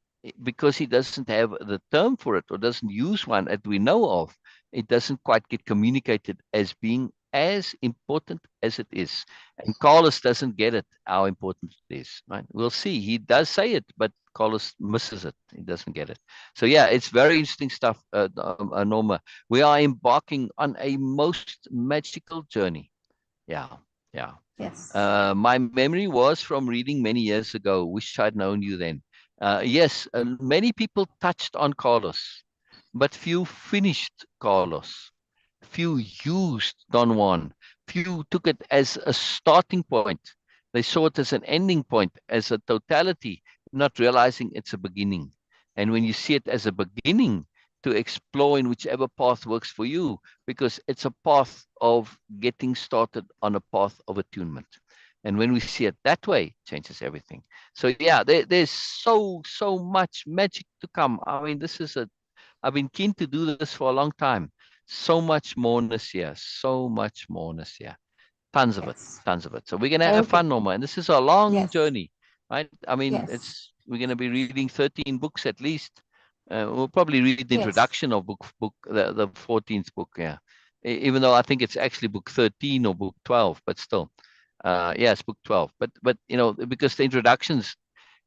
because he doesn't have the term for it or doesn't use one that we know of, it doesn't quite get communicated as being as important as it is. And Carlos doesn't get it, how important it is, right? We'll see. He does say it, but Carlos misses it. He doesn't get it. So yeah, it's very interesting stuff, Norma. We are embarking on a most magical journey. Yeah, yeah. Yes. My memory was from reading many years ago. Wish I'd known you then. Yes, many people touched on Carlos, but few finished Carlos. Few used Don Juan. Few took it as a starting point. They saw it as an ending point, as a totality, not realizing it's a beginning. And when you see it as a beginning, to explore in whichever path works for you, because it's a path of getting started on a path of attunement. And when we see it that way, it changes everything. So yeah, there's so much magic to come. I mean, I've been keen to do this for a long time. So much moreness here, so much moreness here. Tons of it, Yes. tons of it. So we're gonna have Okay. fun, Norma. And this is a long Yes. journey, right? I mean, Yes. we're gonna be reading 13 books at least. We'll probably read the Yes. introduction of the 14th book, yeah. Even though I think it's actually book 13 or book 12, but still, yeah, it's book 12. But you know, because the introductions,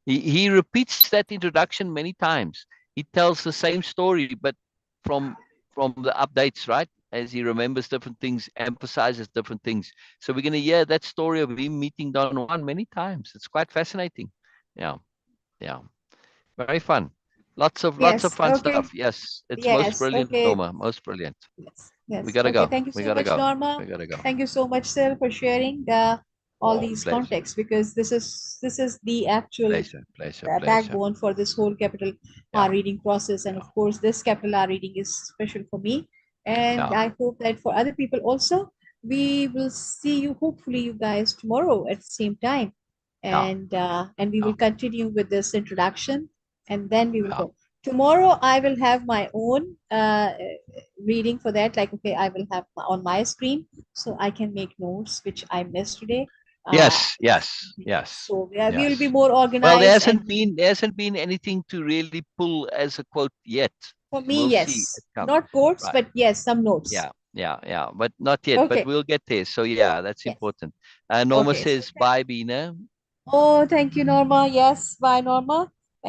he repeats that introduction many times. He tells the same story, but from from the updates, right? As he remembers different things, emphasizes different things. So we're going to hear that story of him meeting Don Juan many times. It's quite fascinating. Yeah, yeah, very fun. Lots of Yes. fun Okay. stuff. Yes, it's most Yes. brilliant, Okay. Norma. Most brilliant. Yes. We Yes. gotta Okay. go. Thank you We so gotta much, go. Norma. We gotta go. Thank you so much, Syl, for sharing all these Pleasure. contexts, because this is the actual Pleasure. backbone for this whole capital R Yeah. reading process. And Yeah. of course, this capital R reading is special for me. And Yeah. I hope that for other people also, we will see you, hopefully, you guys tomorrow at the same time. Yeah. And we will Yeah. continue with this introduction, and then we will Yeah. go. Tomorrow, I will have my own reading for that. Like, okay, I will have on my screen so I can make notes, which I missed today. Uh, Yes. so yeah, we will be Yes. more Well, organized, and there hasn't been anything to really pull as a quote yet. for me, We'll see. yes, It comes. not quotes, Right. but yes, some notes. Yeah. But not yet. But Okay. we'll get there. So yeah, that's Yes. important. Norma Okay. So says bye, Beena. oh, thank you, Norma. Yes, bye, Norma.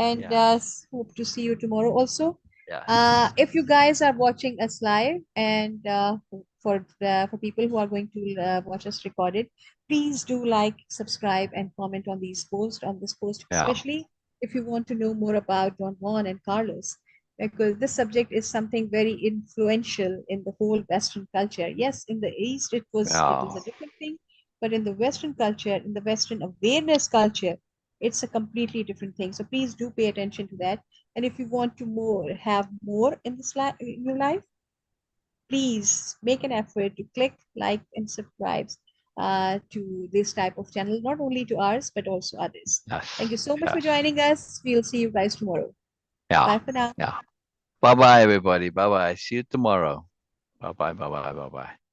And Yeah. hope to see you tomorrow also. Yes. If you guys are watching us live, and for people who are going to watch us recorded, please do like, subscribe, and comment on this post, Yeah. especially if you want to know more about Don Juan and Carlos, because this subject is something very influential in the whole Western culture. Yes, in the East it is Yeah. a different thing, but in the Western culture, in the Western awareness culture, it's a completely different thing. So please do pay attention to that. And if you want to have more in in your life, please make an effort to click, like, and subscribe to this type of channel, not only to ours, but also others. Thank you so much for Yes. joining us. We'll see you guys tomorrow. Yeah. Bye for now. Yeah. Bye bye, everybody. Bye bye. See you tomorrow. Bye bye.